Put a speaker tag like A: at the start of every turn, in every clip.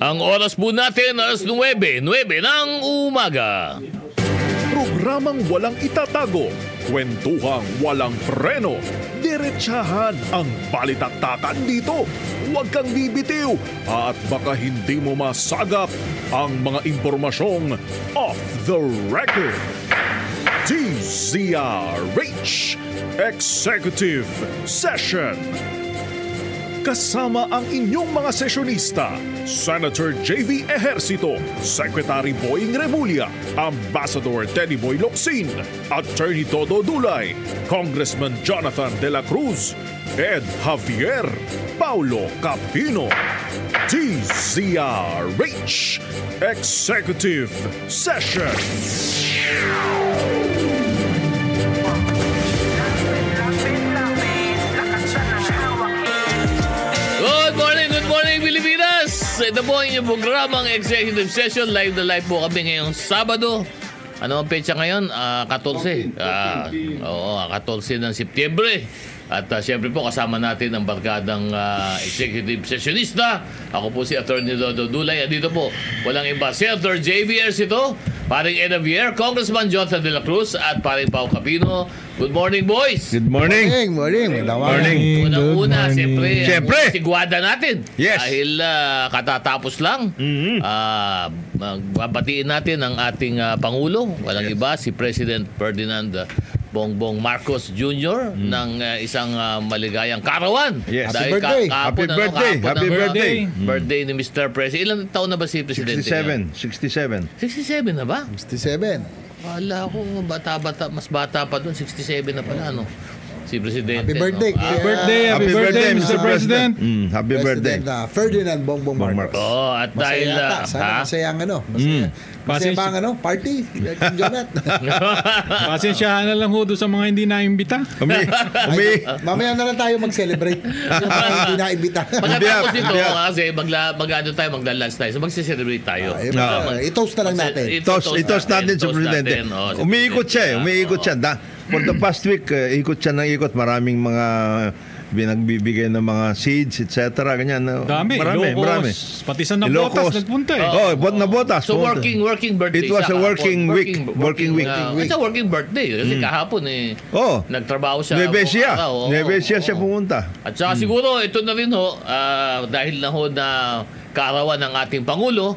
A: Ang oras po natin alas 9 ng umaga.
B: Programang walang itatago, kwentuhang walang preno, diretsahan ang balitaktakan dito. Huwag kang bibitiw at baka hindi mo masagap ang mga impormasyong off the record. DZRH Executive Session. Kasama ang inyong mga sesyonista, Senator J.V. Ejercito, Secretary Boying Remulla, Ambassador Teddy Boy Locsin, Attorney Todo Dulay, Congressman Jonathan De La Cruz, Ed Javier, Paulo Capino. DZRH Executive Session.
A: Good morning, Pilipinas! Ito po ang inyong programang Executive Session. Live na live po kami ngayong Sabado. Ano ang petsa ngayon? 14. 14 ng Setyembre. At siyempre po kasama natin ang barkadang executive sessionista. Ako po si Attorney Dodo Dulay. At dito po, walang iba. Senator J.V. Ejercito, paring Ed Javier, Congressman Jonathan De La Cruz, at paring Pao Capino. Good morning, boys!
C: Good morning!
D: Morning!
A: Unang-una, siyempre, sigwada natin.
C: Yes.
A: Dahil katatapos lang, magbabatiin natin ang ating Pangulo. Walang iba, si President Ferdinand Bongbong Marcos Jr. ng isang maligayang karawan.
C: Yes.
A: Dahil
C: Happy birthday! Happy birthday!
A: Birthday ni Mr. President. Ilang taon na ba si Presidente?
C: 67.
A: 67 na ba?
D: 67.
A: Wala ko, bata-bata, mas bata pa doon, 67 na pala, no? Si Presidente.
D: Happy birthday.
C: Happy birthday, Mr. President. Happy birthday.
D: President Ferdinand Bongbong Marcos.
A: Oh, at dahil
D: masaya ang masaya pa ang party.
E: Pasensyahan na lang ho doon sa mga hindi naimbita.
D: Mamaya na lang tayo mag-celebrate. Hindi naimbita.
A: Pagkatapos ito, kasi magla-lunch tayo. So magse-celebrate tayo.
D: I-toast na lang natin.
C: I-toast natin sa Presidente. Umiikot siya. For the past week, ikot siya ng ikot. Maraming mga binagbibigay ng mga seeds, etc. Ganyan.
E: Marami. Pati sa Nabotas nagpunta eh.
C: Nabotas.
A: So working birthday.
C: It was a working week.
A: It's a working birthday. Kasi kahapon nagtrabaho siya.
C: Nuevesia siya pumunta.
A: At saka siguro, ito na rin dahil na na kaarawan ng ating Pangulo,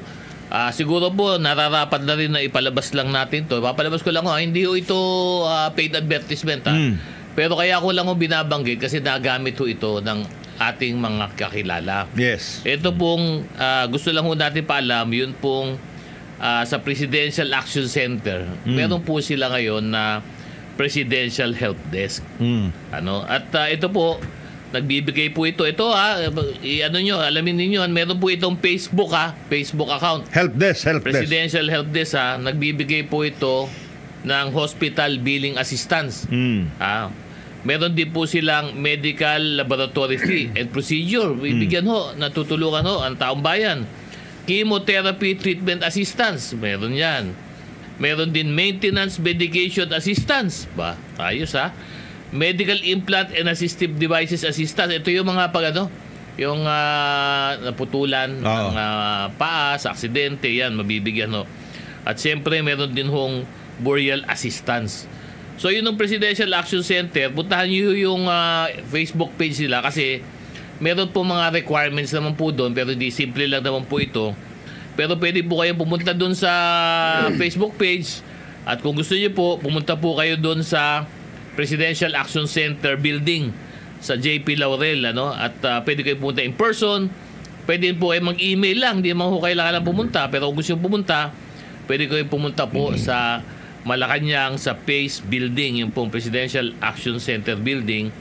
A: siguro po nararapat na rin na ipalabas lang natin to. Papalabas ko lang hindi ito paid advertisement Pero kaya ko lang binabanggit kasi nagamit ito ng ating mga kakilala.
C: Yes.
A: Ito pong gusto lang natin paalam, yun pong sa Presidential Action Center. Meron po sila ngayon na Presidential Help Desk. At ito po nagbibigay po ito. Ito alamin niyo, meron po itong Facebook account.
C: Help Desk.
A: Presidential Help Desk nagbibigay po ito ng hospital billing assistance. Meron din po silang medical laboratory fee and procedure. Bibigyan natutulungan ang taong bayan. Chemotherapy treatment assistance. Meron yan. Meron din maintenance medication assistance. Ayos medical implant and assistive devices assistance. Ito yung mga yung naputulan ng paa sa aksidente, yan mabibigyan At siyempre meron din burial assistance. So yun ang Presidential Action Center. Puntahan niyo yung Facebook page nila kasi meron po mga requirements naman po doon, pero hindi simple lang naman po ito. Pero pwede po kayo pumunta doon sa Facebook page, at kung gusto niyo po, pumunta po kayo doon sa Presidential Action Center building sa JP Laurel, at pwede kayo pumunta in person, pwede po kayo mag-email lang, hindi naman kailangan pumunta, pero kung gusto niyo pumunta, pwede kayo pumunta po sa Malacanang sa PACE Building, yung pong Presidential Action Center Building.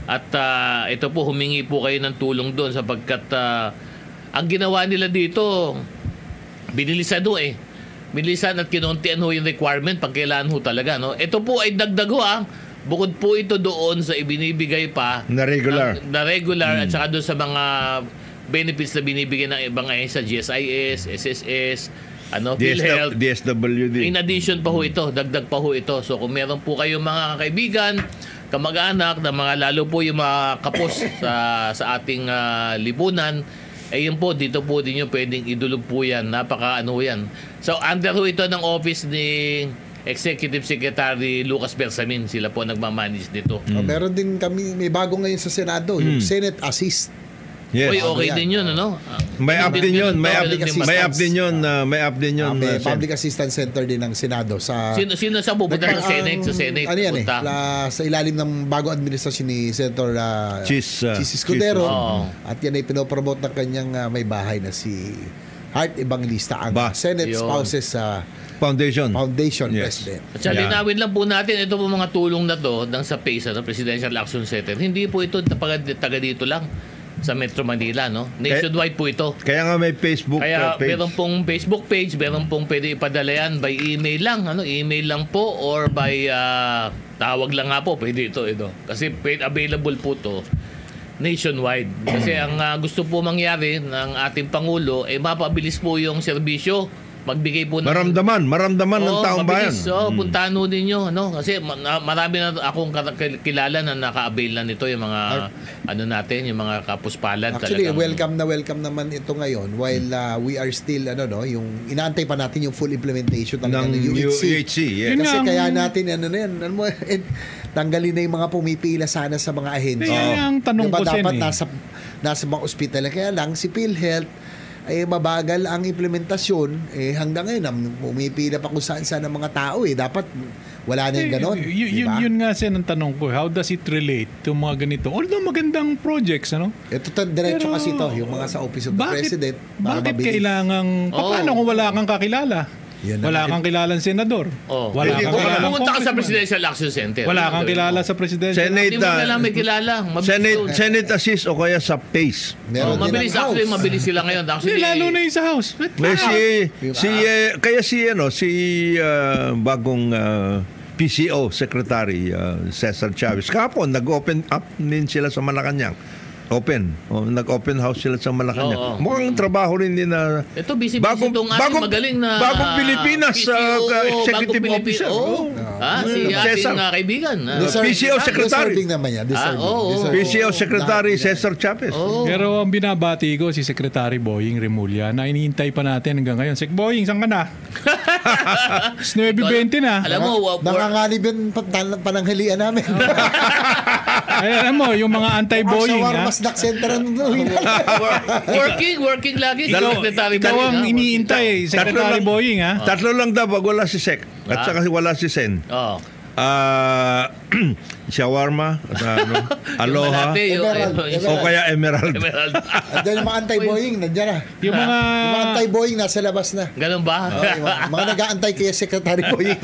A: At ito po, humingi po kayo ng tulong doon sapagkat ang ginawa nila dito, binilisan Binilisan at kinuntian yung requirement pag kailan talaga. Ito po ay dagdag bukod po ito doon sa ibinibigay pa
C: na regular.
A: At saka doon sa mga benefits na binibigay ng ibang sa GSIS, SSS, PhilHealth,
C: DSWD.
A: In addition pa ito, dagdag pa ito. So kung meron po kayong mga kaibigan, kamag-anak na mga lalo po yung mga kapos sa ating lipunan, yun po, dito po din yung pwedeng idulog po yan. Yan. So, under ho ito ng office ni Executive Secretary Lucas Bersamin. Sila po nagmamanage nito.
D: Meron din kami, may bago ngayon sa Senado, yung Senate Assist.
C: Yes.
A: Uy, okay din yun, ano?
C: May app din yun. May app din yun. May
D: Public Assistance Center din ng Senado.
A: Sino sa pupunta ng Senate? Sa Senate,
D: ano yan
A: punta.
D: sa ilalim ng bago administrasyon ni Senator Chis Escudero. At yan ay pinopromote ng kanyang may bahay na si Heart Evangelista, ang Senate Spouses
C: Foundation
D: President.
A: At linawin lang po natin, ito po mga tulong na to sa PACE, Presidential Action Center. Hindi po ito taga dito lang sa Metro Manila, no? Nationwide po ito.
C: Kaya nga may Facebook page.
A: Meron pong Facebook page, meron pong pwede ipadala yan by email lang, email lang po or by tawag lang nga po, pwede ito. Kasi available po to nationwide. Kasi ang gusto po mangyari ng ating Pangulo ay mapabilis po yung serbisyo. Magbigay po
C: maramdaman ng taong bayan.
A: Puntahan ho ninyo, kasi marami na akong kilala na naka-avail na nito, yung mga yung mga kapuspalad.
D: Actually, welcome naman ito ngayon while we are still yung inaantay pa natin yung full implementation ng UHC.
C: Yes.
D: Kasi kaya natin tanggalin na yung mga pumipila sana sa mga ahensya.
E: Ang tanong ko
D: dapat nasa mga ospital, kaya lang si PhilHealth mabagal ang implementasyon hanggang ngayon pumipila pa kung saan ng mga tao dapat wala na yung ganon.
E: Yun nga ang tanong ko, how does it relate to mga ganito? Although magandang projects,
D: Ito diretso kasi ito yung mga sa Office of the President.
E: Bakit kailangan paano kung wala kang kakilala? Wala kang kilalang senador. Wala kang kilalang
A: pumunta ka sa Presidential Action Center.
E: Wala kang kilala sa Presidential.
A: Hindi mo kailangan may kilala.
C: Senate Assist o kaya sa PACE.
A: Mabilis sila ngayon.
E: Lalo na yung sa House.
C: Si bagong PCO Secretary Cesar Chavez. Kapon, nag-open up din sila sa Malacanang. Nag-open house sila sa Malacanang. Mukhang trabaho rin din na
A: ito busy itong magaling na
C: bagong Pilipinas executive officer.
A: Si ating kaibigan.
C: PCO Secretary. PCO Secretary Cesar Chavez.
E: Pero ang binabati ko si Secretary Boying Remulla na iniintay pa natin hanggang ngayon. Sek Boying, saan ka na? 9:20 na.
D: Alam mo, nangangalib yung pananghalian namin.
E: Alam mo, yung mga anti-Boying
D: Center
A: working lagi.
E: Ikaw ang iniintay, Secretary Boying, ha?
C: Tatlo lang daw pag wala si Sec. At saka wala si Sen. Shawarma, Aloha, o kaya Emerald.
D: At yung mga anti-Boying, nandiyan na.
E: Yung mga
D: anti-Boying nasa labas na.
A: Ganun ba?
D: Mga nag-aantay kaya Secretary Boying.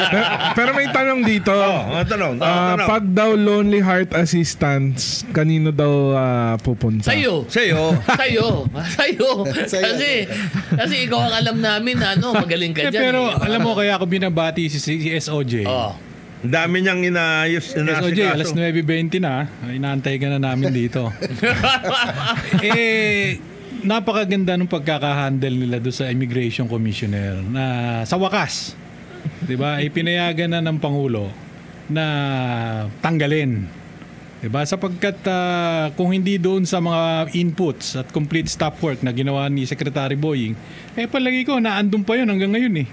F: Pero may tanong dito.
C: Tanong.
F: Pag daw Lonely Heart Assistance, kanino daw pupunta?
A: Sa'yo. Kasi ikaw ang alam namin na magaling ka dyan.
E: Pero alam mo, kaya ako binabati si SOJ.
C: Dami niyang inaayos.
E: SOJ, alas 9:20 na. Inaantay ka na namin dito. Napakaganda ng pagkakahandle nila doon sa Immigration Commissioner na sa wakas, di ba, ipinayagan na ng Pangulo na tanggalin. Di ba? Sapagkat kung hindi doon sa mga inputs at complete stop work na ginawa ni Secretary Boying, palagi ko naandun pa yun hanggang ngayon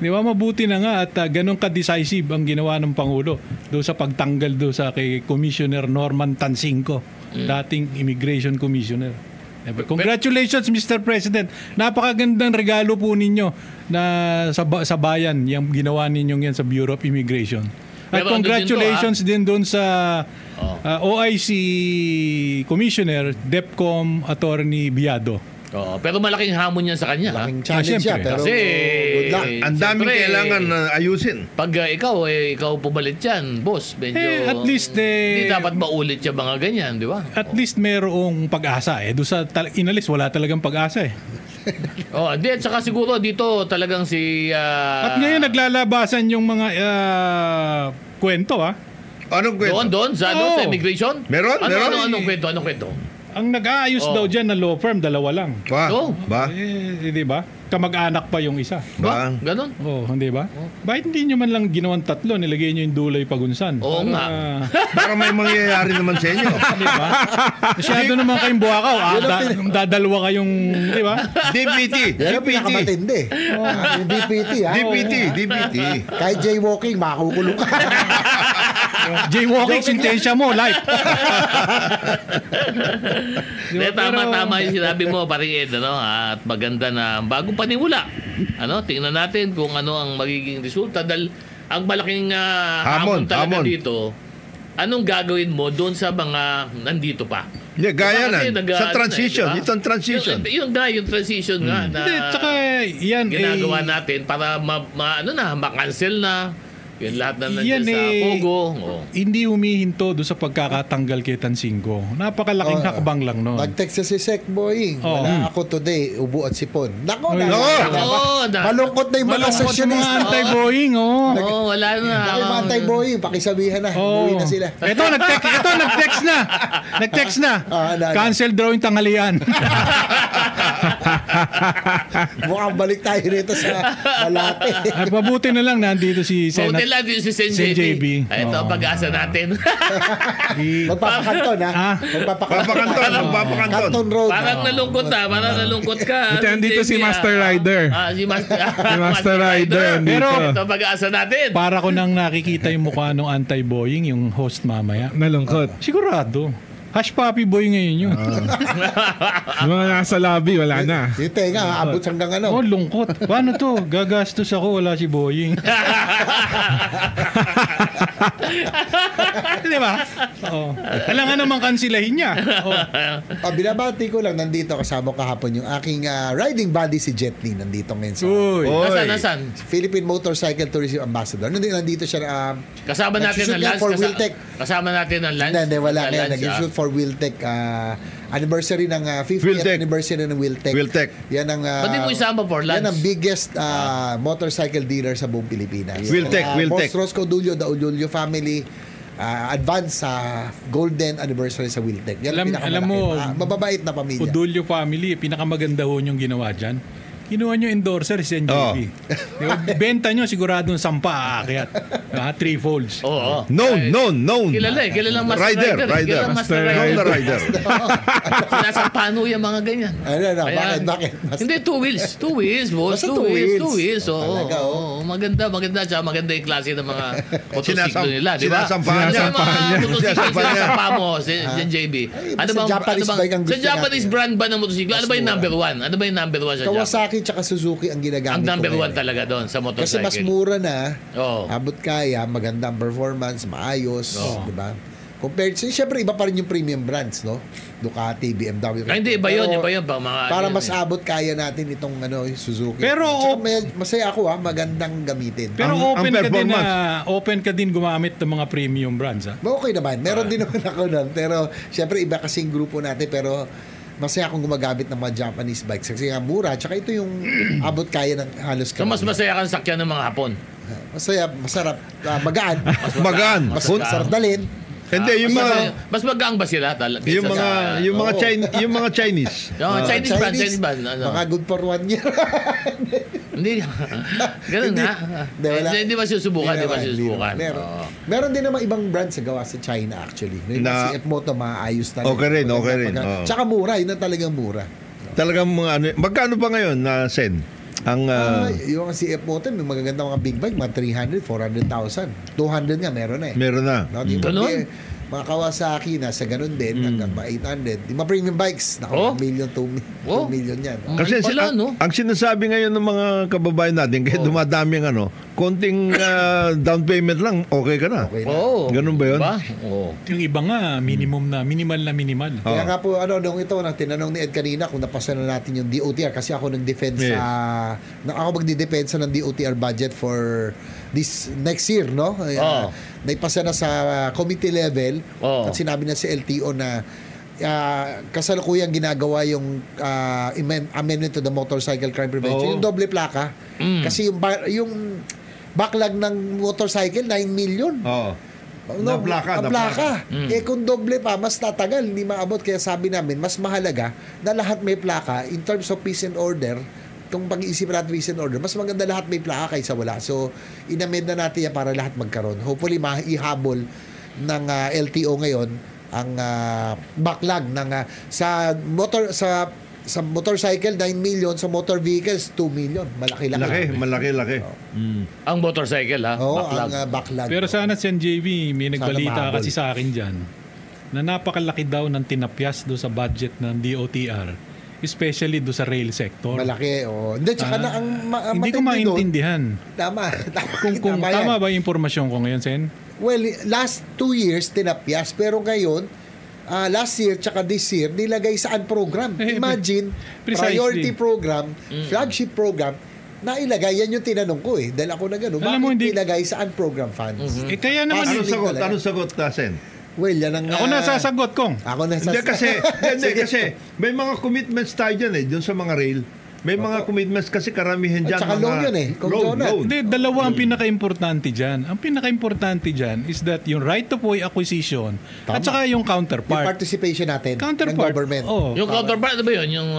E: Di ba, mabuti na nga at ganun ka-decisive ang ginawa ng Pangulo doon sa pagtanggal doon sa kay Commissioner Norman Tansinco, dating Immigration Commissioner. Congratulations, Mr. President. Napakagandang regalo po ninyo na sa bayan, yung ginawa ninyong yan sa Bureau of Immigration. At congratulations din doon sa OIC Commissioner, DepCom Attorney Biado.
A: Pero malaking hamon yan sa kanya.
D: Malaking challenge yan. Pero good luck.
C: Ang daming kailangan ayusin.
A: Pag ikaw pumalit yan, boss, medyo
E: at least
A: hindi dapat maulit yung mga ganyan, di ba?
E: At least merong pag-asa. Doon sa inalis, wala talagang pag-asa
A: At saka siguro dito talagang
E: at ngayon naglalabasan yung mga kwento
C: Anong kwento?
A: Doon sa immigration?
C: Meron?
A: Anong kwento?
E: Ang nag-aayos daw dyan na law firm, 2 lang.
C: Ba?
E: Di ba? kamag-anak pa yung isa.
A: Ba?
C: Ba?
A: Ganon.
E: Oh, hindi ba? Bakit hindi nyo man lang ginawang 3, nilagay nyo yung Dulay Pagunsan?
A: Oo nga.
C: Para may mangyayari naman sa inyo.
E: Di ba? Masyado naman kayong buwakaw. Dadalwa kayong, di ba?
C: DPT.
D: Yan ang
C: DPT.
D: pinakamatindi. Yung DPT, ha?
C: DPT.
D: Kahit jaywalking, makukulong ka.
E: Jaywalking, sintensya mo, life.
A: Hindi, tama yung sinabi mo, paring Ed, ano? At maganda na bagong panimula. Tingnan natin kung ano ang magiging resulta dahil ang malaking hamon talaga dito, anong gagawin mo doon sa mga nandito pa?
C: Yeah, gaya
A: Kasi
C: na. Sa transition.
A: diba?
C: Itong transition.
A: Yung transition nga na
E: Hindi, tsaka yan
A: ginagawa natin para ma-cancel na yung lahat na nandiyan
E: Yan
A: sa Pogo.
E: hindi humihinto doon sa pagkakatanggal kay Tansingo. Napakalaking hakbang lang noon.
D: Nag-text si Sec Boying. Wala ako today, ubo at sipon. Nako, malungkot na yung mga
E: Malungkot yung mga
D: sessionista.
E: anti-Boeing,
A: Wala na.
D: Yung mga anti-Boying, pakisabihan na. Umuwi na sila.
E: Ito, nag-text na. Nag-text na. Cancel daw yung tanghalian.
D: Mukhang balik tayo rito sa Malate.
E: Mabuti na lang nandito si
A: Buti
E: Senate.
A: lang din si Sen
E: Sen
A: JB.
E: JB.
A: Ito ang pag-asa natin.
D: Magpapakanton, ha?
C: Papakanton.
D: Canton Road.
A: Parang nalungkot na. Parang nalungkot ka.
F: Ito, andito si
A: JB,
F: Master Rider.
A: Si Master,
F: Si Master Rider, andito.
E: Pero,
A: ito ang pag-asa natin.
E: Para ko nang nakikita yung mukha ng anti-Boeing, yung host mamaya.
F: Nalungkot.
E: Sigurado. Hush puppy boy ngayon yun.
F: Yung mga nasa lobby, wala na.
D: Yung tenga, abot hanggang ano.
E: Oh, lungkot. Paano to? Gagastos ako, wala si Boeing. Di ba? Oh. Kailangan naman kansilahin niya. Oh.
D: Binabati ko lang, nandito kasama kahapon yung aking riding buddy si Jet Li. Nandito ngayon sa
E: Uy.
A: Nasaan?
D: Philippine Motorcycle Tourism Ambassador. Nandito siya.
A: Kasama natin ang
D: nagsushoot
A: lunch.
D: for Wiltec.
A: Kasama natin ang lunch.
D: Hindi, wala
A: Lunch,
D: nga. Nag-shoot for Wiltec. Anniversary ng 50th
C: Wiltec.
D: anniversary ng Wiltec.
C: Wiltec.
D: Yan ang
A: Ba't di mo isama for lunch?
D: yan ang biggest motorcycle dealer sa buong Pilipinas.
C: Wiltec, Wiltec.
D: Boss Roscoe Dulio, the Ululio family, advance sa golden anniversary sa Wiltec. Yan ang
E: Alam mo,
D: mababait na pamilya.
E: Udulyo family, pinakamaganda ho yung ginawa dyan. Kinuha nyo endorser si NJB. Diba? Benta nyo siguradong 10 aakyat. 3 folds.
A: Oo.
C: Known.
A: Kilalang Master
C: Rider.
A: Kilalang Master Rider.
C: Rider.
A: Sinasampano yung mga ganyan.
D: Ano,
A: Kaya-
D: bakit?
A: Hindi, 2 wheels. 2 wheels, boss.
D: Basta
A: 2
D: two
A: wheels.
D: wheels.
A: 2 wheels. Oo.
D: Talaga,
A: Oo. Maganda. Tsaka maganda yung klase ng mga motosiklo
C: Sinasam-
A: nila. Di ba?
C: sinasampahan niya.
A: Yung mga motosiklo
C: Sinasampahan niya.
A: sinasampa mo, si JB.
D: sa Japanese bike ang
A: Sa
D: gusto
A: Japanese
D: natin.
A: brand ba ng motosiklo? Ano ba yung number 1? Ano ba yung number 1 sa Japan?
D: Kawasaki tsaka Suzuki ang ginagamit
A: Ang number
D: ko
A: 1 talaga doon sa
D: Kasi
A: motorcycle.
D: mas mura na,
A: Oo.
D: abot kaya, magandang performance, maayos, di ba? Compared sa, siyempre iba pa rin yung premium brands, no? Ducati, BMW.
A: Hindi, iba yun.
D: Pero,
A: Iba yun.
D: Para mas abot kaya natin itong yung Suzuki.
E: Pero,
D: Tsaka masaya ako magandang gamitin.
E: Pero
C: Ang
E: open ka din
C: performance.
E: open ka din gumamit ng mga premium brands.
D: Okay naman. Meron din naman ako nun. Pero, siyempre, iba kasing grupo natin. Pero, masaya akong gumagamit ng mga Japanese bikes. Kasi nga mura. Tsaka ito yung abot kaya ng halos
A: So, mas masaya kang sakyan ng mga Hapon.
D: Masaya, masarap, magaan.
C: Magaan.
D: Masarap dalhin.
C: Hindi, yung mga
A: Mas magaang ba sila?
C: yung mga Chinese.
A: Chinese brand. Ano?
D: Mga good for 1 year.
A: Hindi. Ganun nga. Hindi ba susubukan? Hindi ba
D: naman,
A: susubukan?
D: Meron.
A: Oo.
D: Meron din naman ibang brands sa gawa sa China actually. Yung
C: Na-
D: si F-Moto maayos talaga.
C: Okay rin, okay rin.
D: Maganda.
C: Oo.
D: Tsaka mura, yun ang talagang mura.
C: Talagang mga ano. Magkano ba ngayon na Sen? Ang
D: Yung si F-Moto, may magaganda mga big bike, mga 300, 400,000. 200 nga, meron na eh.
C: meron na.
D: No, di ba,
A: Ganun?
D: mga Kawasaki na sa ganun din, hanggang mga 800. Di ba premium bikes?
A: Oh.
D: 1 million, 2 million yan.
C: Kasi
A: Mahal pala, no?
C: ang sinasabi ngayon ng mga kababayan natin, kaya dumadami ang konting down payment lang, okay ka na.
D: Okay na.
A: Oo.
C: Ganun ba yun?
A: Diba? Oo.
E: Yung iba nga, minimal na minimal.
D: Kaya nga po, nung ito, tinanong ni Ed kanina kung napasa na natin yung DOTR kasi ako nag-defense
C: Yes.
D: ako magdidepensa ng DOTR budget for this next year, no? Naipasa na sa committee level at sinabi na si LTO na kasalukuyang ginagawa yung amendment to the Motorcycle Crime Prevention, yung doble plaka. Kasi yung backlog ng motorcycle, 9 million.
C: Oo.
D: No,
C: Na plaka,
D: ang
C: na
D: plaka.
C: plaka.
D: Kung doble pa, mas tatagal, hindi maabot. Kaya sabi namin, mas mahalaga na lahat may plaka in terms of peace and order, kung pag-iisipin natin peace and order, mas maganda lahat may plaka kaysa wala. So, inamend na natin yan para lahat magkaroon. Hopefully, maihabol ng LTO ngayon ang backlog ng sa motorcycle 9 million, sa motor vehicles 2 million. Malaki-laki.
C: Malaki.
A: Ang motorcycle, ha?
D: Oo,
A: Backlog.
D: ang backlog.
E: Pero sana si JV, may nagbalita
D: mahabol.
E: kasi sa akin dyan na napakalaki daw ng tinapyas do sa budget ng DOTR, especially do sa rail sector.
D: Malaki. Hindi, tsaka na ang
E: hindi ko
D: matindi doon.
E: maintindihan.
D: Tama.
E: Kung
D: yan.
E: tama ba yung impormasyon ko ngayon, Sen?
D: Well, last 2 years tinapyas, pero ngayon last year tsaka this year nilagay saan program. Imagine,
E: Precisely.
D: priority program, flagship program, nailagay. Yan yung tinanong ko dahil ako na gano'n.
E: Alam mo,
D: Bakit
E: hindi-
D: nilagay saan program funds?
E: Kaya naman,
C: Anong sagot, Sen?
D: Well, yan ang...
E: ako na sasagot kong.
D: Ako na
C: Hindi kasi may mga commitments tayo dyan doon sa mga rail. May mga commitments kasi karamihan dyan.
D: At saka loan yun Kung
C: Loan.
E: Hindi, dalawa ang pinaka-importante dyan. Ang pinaka-importante dyan is that yung right-of-way acquisition at saka yung
D: Yung
E: counterpart.
D: participation natin ng
E: Counterpart.
D: government.
E: Oh.
A: Yung counterpart, ano ba yun? Yung,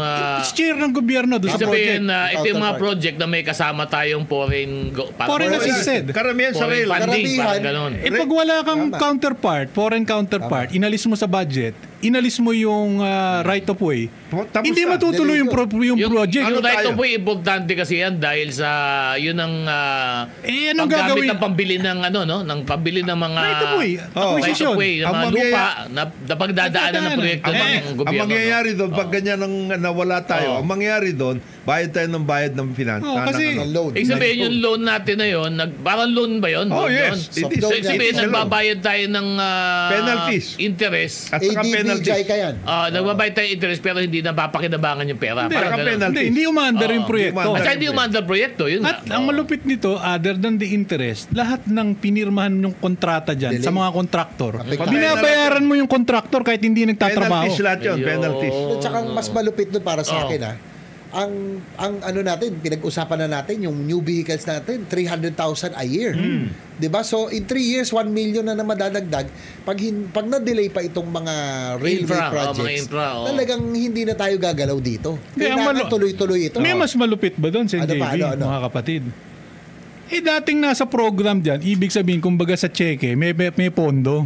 E: Share ng gobyerno doon sa project.
A: sabihin na ito yung mga
D: Counterpart.
A: project na may kasama tayong
E: Foreign assisted.
C: Karamihan sa rail.
A: funding,
D: Karamihan.
A: parang ganun.
E: Pag wala kang
D: Tama.
E: counterpart, foreign counterpart, inalis mo sa budget, inalis mo yung right-of-way,
C: Tapos
E: hindi
C: na.
E: matutuloy yung project.
A: Ano
C: tayo?
A: ito po importante kasi yan dahil sa yun ang
E: Anong
A: paggamit
E: gagawin?
A: ng pambili ng ng pambili ng mga
E: Right-of-way, acquisition.
A: right-of-way, ng
C: Ang
A: mga
C: mangyaya-
A: lupa na pagdadaanan ng proyekto ng
C: Ang
A: gobyerno.
C: mangyayari doon, pag ganyan ang nawala tayo, ang mangyayari doon, bayad tayo ng bayad ng finance.
E: Kasi-
D: Ng loan.
A: Ibig sabihin yung loan natin na yun, parang loan ba yun?
C: Oh,
A: Loan
C: yes.
A: yun.
C: It
D: is-
A: So, ibig sabihin,
C: it's a loan.
A: nagbabayad tayo ng
C: Penalties.
A: interest.
C: At saka
D: ADB,
C: penalties.
D: JICA yan.
A: Nagbabayad tayo interest pero hindi napapakinabangan yung pera.
E: Hindi,
A: Parang
C: saka
A: ganun.
C: penalties.
E: hindi umaandar yung proyekto.
C: hindi
A: At saka hindi umandar proyekto. Yun
E: At
A: nga.
E: ang malupit nito, other than the interest, lahat ng pinirmahan yung kontrata dyan
D: Delay.
E: sa mga kontraktor,
D: Apektahan.
E: binabayaran mo yung kontraktor kahit hindi nagtatrabaho.
C: Penalties lahat yun,
A: Ayun.
C: penalties.
D: At saka ang mas malupit doon para sa akin ang ano natin, pinag-usapan na natin yung new vehicles natin, 300,000 a year. 'Di ba? So in 3 years, 1 million na madadagdag. Pag na-delay pa itong mga railway
A: Infra,
D: projects,
A: mga infra,
D: talagang hindi na tayo gagalaw dito.
E: Kaya ang
D: Kailangan tuloy-tuloy ito.
E: May mas malupit ba doon, Sen
D: Ano
E: JV,
D: pa, ano?
E: mga kapatid? Dating nasa program dyan, ibig sabihin, kumbaga sa cheque, may pondo.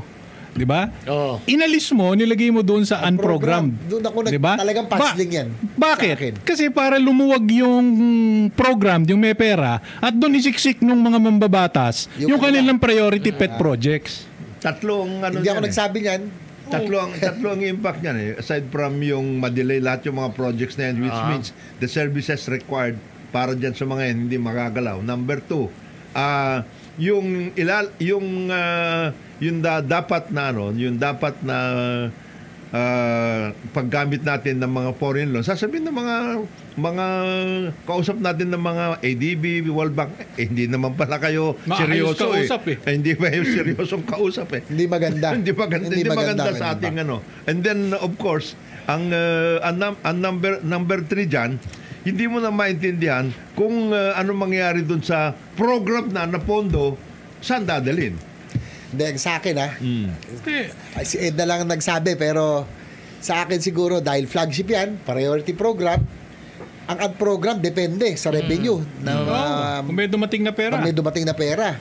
E: Di ba?
A: Oo.
E: Inalis mo, nilagay mo doon sa unprogrammed.
D: Doon ako
E: Diba?
D: talagang puzzling yan.
E: Bakit?
D: Sa akin.
E: Kasi para lumuwag yung program, yung may pera, at doon isiksik ng mga mambabatas, yung kanilang priority pet projects.
C: Tatlong ano
D: Hindi ako
C: yan
D: nagsabi niyan.
C: Tatlo ang impact niyan Aside from yung madelay lahat yung mga projects na yan, which means the services required para dyan sa mga yan hindi magagalaw. Number 2, dapat na paggamit natin ng mga foreign loans, sasabihin ng mga kausap natin ng mga ADB, World Bank, hindi naman pala kayo
E: Maayos
C: seryoso
E: kausap
C: Hindi ba yung seryosong kausap
D: Hindi maganda.
C: hindi maganda sa ating ano. And then of course, ang number 3 diyan, hindi mo na maintindihan kung ano mangyayari doon sa program na pondo, saan dadalhin.
D: Hindi, sa akin
E: Hindi.
D: si Ed na lang ang nagsabi, pero sa akin siguro dahil flagship yan, priority program, ang ad program depende sa revenue na
E: Kung may dumating na pera.
D: pag may dumating na pera.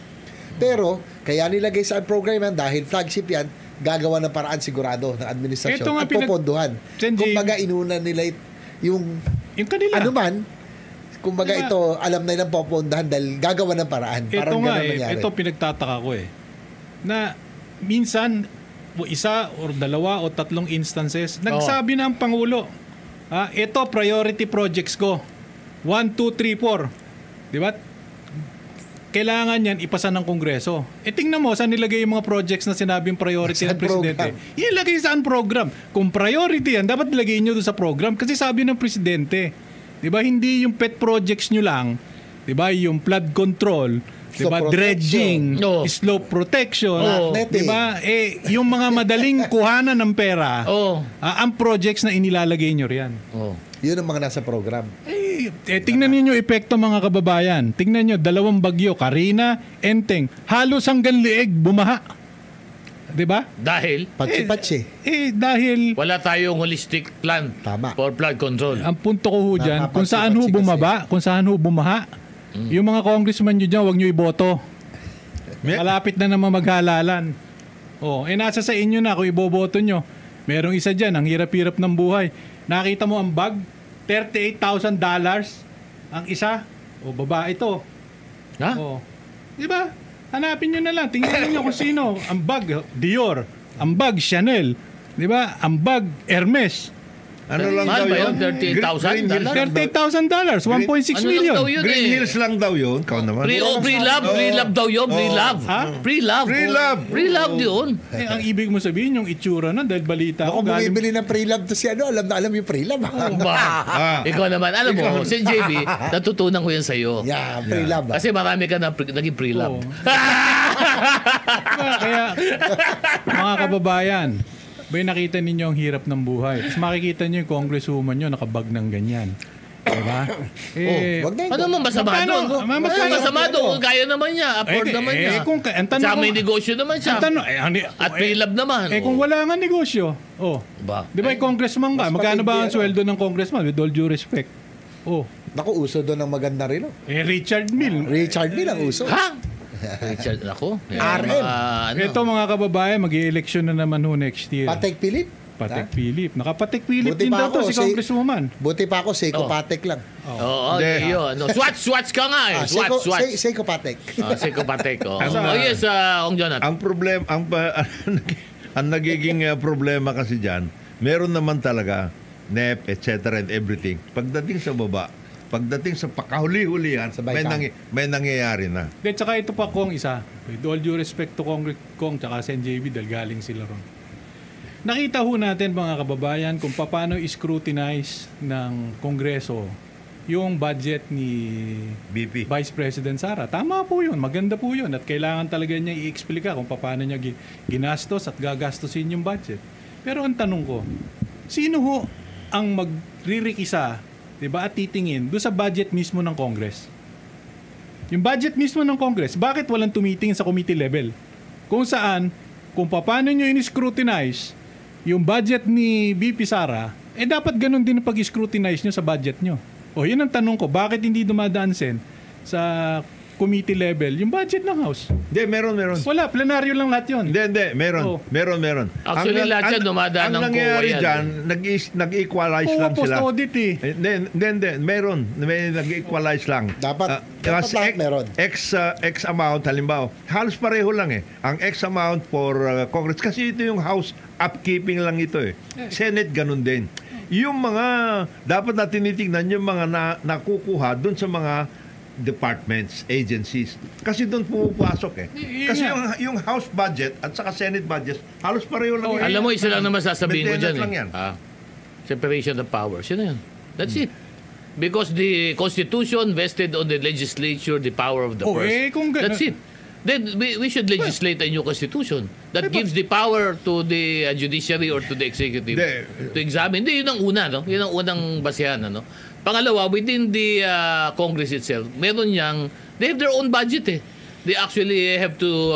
D: Pero kaya nilagay sa ad program yan dahil flagship yan, gagawa ng paraan sigurado ng administrasyon
E: Ito nga
D: at poponduhan.
E: Sen J.
D: Kumbaga inuna nila yung
E: Yung kanila.
D: ano man, kumbaga
E: Diba?
D: ito alam na nilang popondahan dahil gagawa ng paraan.
E: Ito
D: Parang
E: nga
D: ganun nangyari.
E: ito pinagtataka ko na minsan isa or dalawa o tatlong instances nagsabi na ang Pangulo, ito priority projects ko 1, 2, 3, 4, di ba? Kailangan yan ipasa ng Kongreso. Tingnan mo saan nilagay yung mga projects na sinabing priority ng
D: Saan
E: Presidente.
D: program?
E: Ilagay saan program. Kung priority yan, dapat ilagay nyo doon sa program kasi sabi ng Presidente, di ba, hindi yung pet projects nyo lang, di ba, yung flood control, diba,
D: Slope
E: dredging,
A: protection.
E: slope protection,
A: Oo.
E: diba, yung mga madaling kuhanan ng pera,
A: Oo.
E: ang projects na inilalagay nyo riyan.
A: Oo.
D: Yun ang mga nasa program.
E: Tingnan niyo epekto mga kababayan. Tingnan niyo, 2 bagyo, Karina, Enteng, halos hanggang lieg, bumaha. 'Di ba?
A: Dahil
D: Patsi-patsi.
E: Dahil
A: wala tayong holistic plan
D: Tama.
A: for flood control.
E: ang punto ko ho dyan,
D: Nakapatsi-patsi
E: kung saan ho bumaba, kung saan ho bumaha, yung mga congressman nyo dyan, huwag nyo iboto. Malapit na naman maghalalan. Nasa sa inyo na kung iboboto nyo. Merong isa dyan, ang hirap-hirap ng buhay. Nakita mo ang bag, $38,000 ang isa. Babae ito.
A: Ha?
E: Di ba? Hanapin nyo na lang. Tingnan nyo kung sino. Ang bag, Dior. Ang bag, Chanel. Di ba? Ang bag, Hermes.
C: Ano lang
A: Mahal
C: daw
A: ba
C: yun?
A: yun? $38,000?
E: $38,000, 1.6
A: Ano lang
E: million.
A: daw yun
C: Green
A: eh?
C: Hills lang daw yun. Ikaw naman.
A: Pre-love daw yun. Pre-love.
E: Ha?
A: Pre-love.
C: Pre-love.
A: Pre-love yun.
E: Ang ibig mo sabihin, yung itsura na, dahil balita
D: Ako
E: ko, galing
D: bumibili ng pre-love to si alam na alam yung pre-love.
A: Ba? Ikaw naman, alam mo, si JB, natutunan ko yan sa'yo.
D: Yeah, pre-love.
A: Kasi marami ka na naging pre-love.
E: Kaya, mga kababayan, may nakita ninyo ang hirap ng buhay. Tapos makikita nyo yung congresswoman nyo nakabag ng ganyan. Diba?
D: Wag na yun.
A: Ano mo masama
E: Paano?
A: doon? Ano
E: Magkano?
A: masama doon? Kaya naman niya. Afford naman niya.
E: Ang tanong
A: Sa
E: ko-
A: may negosyo naman siya. At pre-love naman.
E: kung wala nga negosyo,
A: Ba?
E: di ba yung congressman ka?
D: Mas
E: Magkano ba ang
D: matindi,
E: sweldo ng congressman? With all due respect.
D: Naku, uso doon ang maganda rin.
E: Richard Mill.
D: Richard Mill ang uso.
A: Ha? Richard, ako.
D: RM.
E: Ito mga kababayan, mag-i-election na naman ho next year.
D: Patek Philip.
E: Patek Philip. Nakapatek Philip
D: Buti
E: din
D: pa
E: daw to
D: ako,
E: si congresswoman.
D: Buti pa ako, Seiko Patek lang.
A: Oo, yun. Swatch ka nga eh. Swatch.
D: Seiko Patek.
A: Seiko Patek. Yes, Ong Jonathan.
C: Ang problem, ang nagiging problema kasi dyan, meron naman talaga NEP, etc. and everything. Pagdating sa baba, pagdating sa pakahuli-hulihan,
D: Sabay
C: may nangyayari na.
E: Then, tsaka ito pa kong isa. With all due respect to Kong tsaka Sen JB dahil galing sila ron. Nakita ho natin mga kababayan kung paano scrutinize ng Kongreso yung budget ni
C: BP.
E: Vice President Sara. Tama po yun. Maganda po yun. At kailangan talaga niya i-explica kung paano niya ginastos at gagastusin yung budget. Pero ang tanong ko, sino ho ang magririkisa, diba, at titingin doon sa budget mismo ng Congress? Yung budget mismo ng Congress, bakit walang tumitingin sa committee level? Kung saan, kung paano nyo in-scrutinize yung budget ni BP Sara, dapat ganun din ang pag-scrutinize nyo sa budget nyo. Yun ang tanong ko, bakit hindi dumadaan sa committee level yung budget ng House?
C: Hindi, meron.
E: Wala, plenaryo lang lahat yun.
C: Hindi, meron. Meron.
A: Actually, lahat yan dumadaan ng
C: Ang nangyayari
A: COA yan.
C: dyan, nag-equalize lang sila.
E: Post-audit eh.
C: Hindi. Meron. May nag-equalize lang.
D: Dapat
C: Kasi
D: lahat meron.
C: X amount, halimbawa, halos pareho lang eh. Ang X amount for Congress, kasi ito yung House upkeeping lang ito eh. Senate, ganun din. Yung mga, dapat na tinitingnan yung mga nakukuha dun sa mga departments, agencies. Kasi doon pumapasok eh. Kasi yung House budget at saka Senate budget, halos pareho lang yan.
A: Alam mo, isa lang naman sasabihin ko dyan
C: Maintenance lang yan.
A: Separation of powers. Yun na yun. That's it. Because the Constitution vested on the legislature the power of the purse. That's it. Then we should legislate a new constitution that gives the power to the judiciary or to the executive to examine. Hindi, yun ang una, no? Yun ang unang basehan, no? Pangalawa, within the Congress itself, meron they have their own budget eh. They actually have to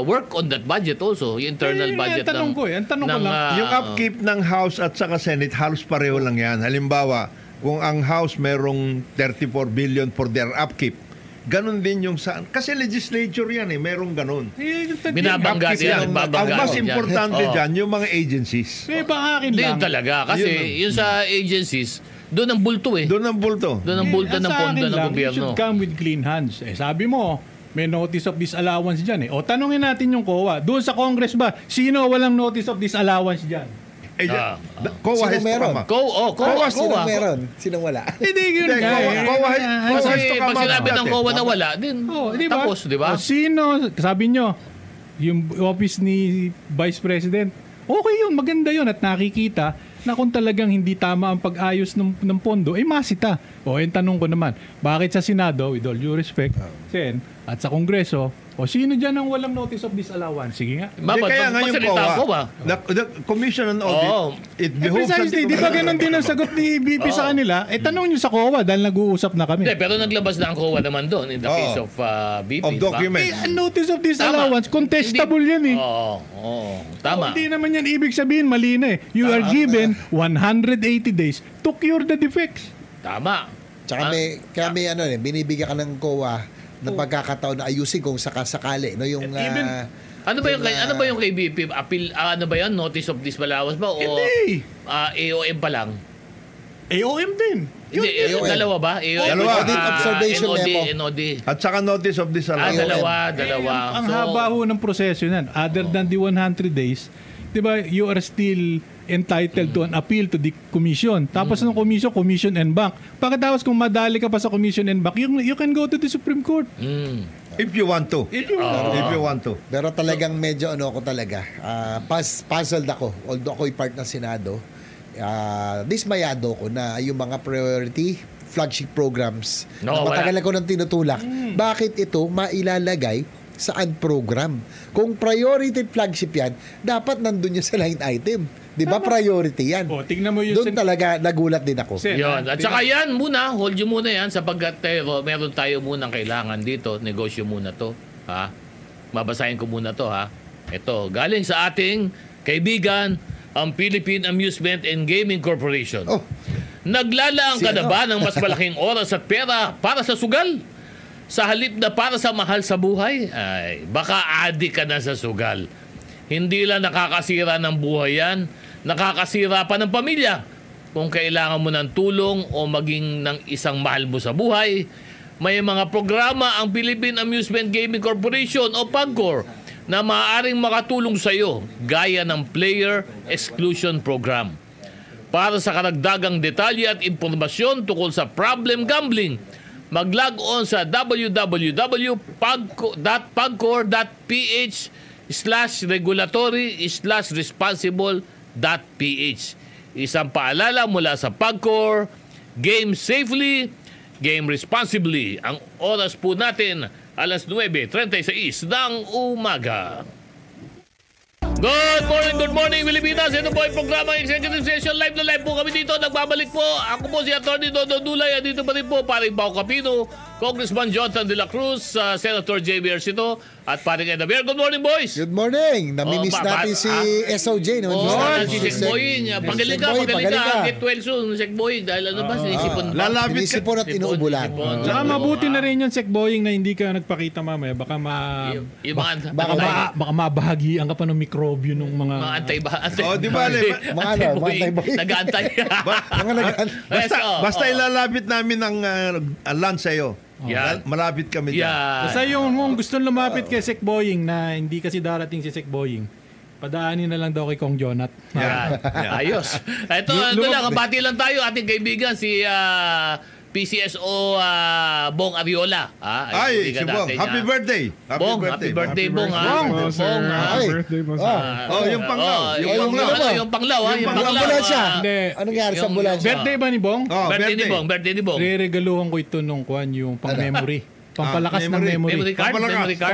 A: work on that budget also, yung internal budget
E: Ang tanong ko lang.
C: Yung upkeep ng House at saka Senate, halos pareho lang yan. Halimbawa, kung ang House merong 34 billion for their upkeep, ganun din yung sa... Kasi legislature yan eh, merong ganun.
A: Binabangga yan.
C: Ang mas importante dyan, yung mga agencies.
E: Ba akin
A: Hindi
E: lang.
A: yun talaga. Kasi yun sa agencies, doon ang bulto eh.
C: Doon ang bulto.
A: Doon ang bulto ng pondo ng
E: You
A: gobyerno.
E: should come with clean hands. Sabi mo, may notice of disallowance dyan eh. Tanungin natin yung COA. Doon sa Congress ba, sino walang notice of disallowance dyan?
C: COA
D: Sino
C: has to
D: meron?
C: come up.
D: Sino meron? Sino wala?
E: Hindi, yun nga eh.
C: COA has
A: Kasi
C: to come
A: pag
C: up.
A: sinabi ng COA na wala, din
E: Di ba?
A: tapos, di ba?
E: Sino, sabi nyo, yung office ni Vice President, okay yun, maganda yun at nakikita na kung talagang hindi tama ang pag-ayos ng pondo, masita. Yung tanong ko naman, bakit sa Senado, with all due respect, Sen, at sa Kongreso, O sino dyan ang walang notice of disallowance? Sige nga.
C: Hindi, kaya nga yung COA, the Commission on Audit, it behooves
E: Precisely, di ba ganun din ang sagot ni BP sa kanila? Tanong nyo sa COA dahil nag-uusap na kami.
A: Hindi, pero naglabas na ang COA naman doon in the case of BP.
C: Of documents.
E: Notice of disallowance, contestable yan eh.
A: Oo, tama.
E: Hindi naman yan ibig sabihin, mali na eh. You are given 180 days to cure the defects.
A: Tama.
D: Tsaka may binibigyan ka ng COA na pagkakataon na ayusin kung sakasakali, no, yung
A: Ano ba yung kay BP? Appeal, ano ba yan? Notice of disallowance ba? O
E: Hindi.
A: AOM pa lang?
E: AOM din.
A: Hindi, dalawa ba?
C: Dalawa.
D: Audit observation memo.
A: NOD.
C: At saka notice of disallowance.
A: Dalawa.
E: Ang haba ho ng proseso yan. Other than the 100 days, di ba, you are still entitled to an appeal to the commission. Tapos ng commission and bank. Pagkatapos kung madali ka pa sa commission and bank, you can go to the Supreme Court.
C: If you want to. If you want to.
D: Pero talagang medyo ako talaga. Puzzled ako. Although ako'y part ng Senado, dismayado ko na yung mga priority flagship programs na matagal ko nang tinutulak. Bakit ito mailalagay sa program? Kung priority flagship yan, dapat nandun yan sa line item. Di ba priority yan?
E: Tingnan mo yun.
D: Doon talaga nagulat din ako.
A: Yun. At saka yan muna, hold you muna yan sapagkat meron tayo munang kailangan dito. Negosyo muna to. Ha? Babasahin ko muna to. Ha? Ito, galing sa ating kaibigan, ang Philippine Amusement and Gaming Corporation. Naglalaang ka na ba ng mas malaking oras at pera para sa sugal? Sa halip na para sa mahal sa buhay? Ay, baka adik ka na sa sugal. Hindi lang nakakasira ng buhay yan, nakakasira pa ng pamilya. Kung kailangan mo ng tulong o maging ng isang mahal mo sa buhay, may mga programa ang Philippine Amusement Gaming Corporation o PAGCOR na maaaring makatulong sa iyo gaya ng Player Exclusion Program. Para sa karagdagang detalye at impormasyon tungkol sa problem gambling, mag-log on sa www.pagcor.ph/regulatory/responsible.ph. Isang paalala mula sa PAGCOR, game safely, game responsibly. Ang oras po natin, alas 9:36 ng umaga. Good morning, Pilipinas. Ito po ay programa Executive Session. Live na live po kami dito. Nagbabalik po. Ako po si Atty. Dodo Dulay. At dito pa rin po paring Pao Capino, Congressman Jonathan De La Cruz, Senator J.B. Ercito, at paring Eda Bear. Good morning, boys.
D: Good morning. Namimiss natin si SOJ.
A: Si Sek Boying. Pagaling ka. Get well soon, Sek Boying. Dahil ano ba, sinisipon pa.
D: Sinisipon at inuubulan.
E: Saka mabuti na rin yung Sek Boying na hindi ka nagpakita mamaya. Baka mabahagian ka pa ng mikrobyo ng mga
A: antay.
C: Di ba?
D: Mga antay-boy.
A: Nag-aantay.
C: Basta ilalapit namin ang lunch sa'yo.
A: Yan.
C: Malapit kami dyan.
E: Basta yung gustong lumapit kay Sek Boying na hindi kasi darating si Sek Boying, padaanin na lang daw kay Kong Jonat.
A: Ayos. Ito, bati lang tayo, ating kaibigan, si PCSO Bong Ariola.
C: Ay, si Bong. Happy birthday.
A: Happy birthday, Bong.
F: Bong. Birthday mo.
C: Yung panglaw.
A: Yung panglaw.
D: Yung ambulansya. Ano nangyari sa ambulansya?
E: Birthday ba ni Bong?
A: Birthday ni Bong.
E: Re-regaluhan ko ito nung yung pang-memory. Pampalakas ng memory.
A: Memory card.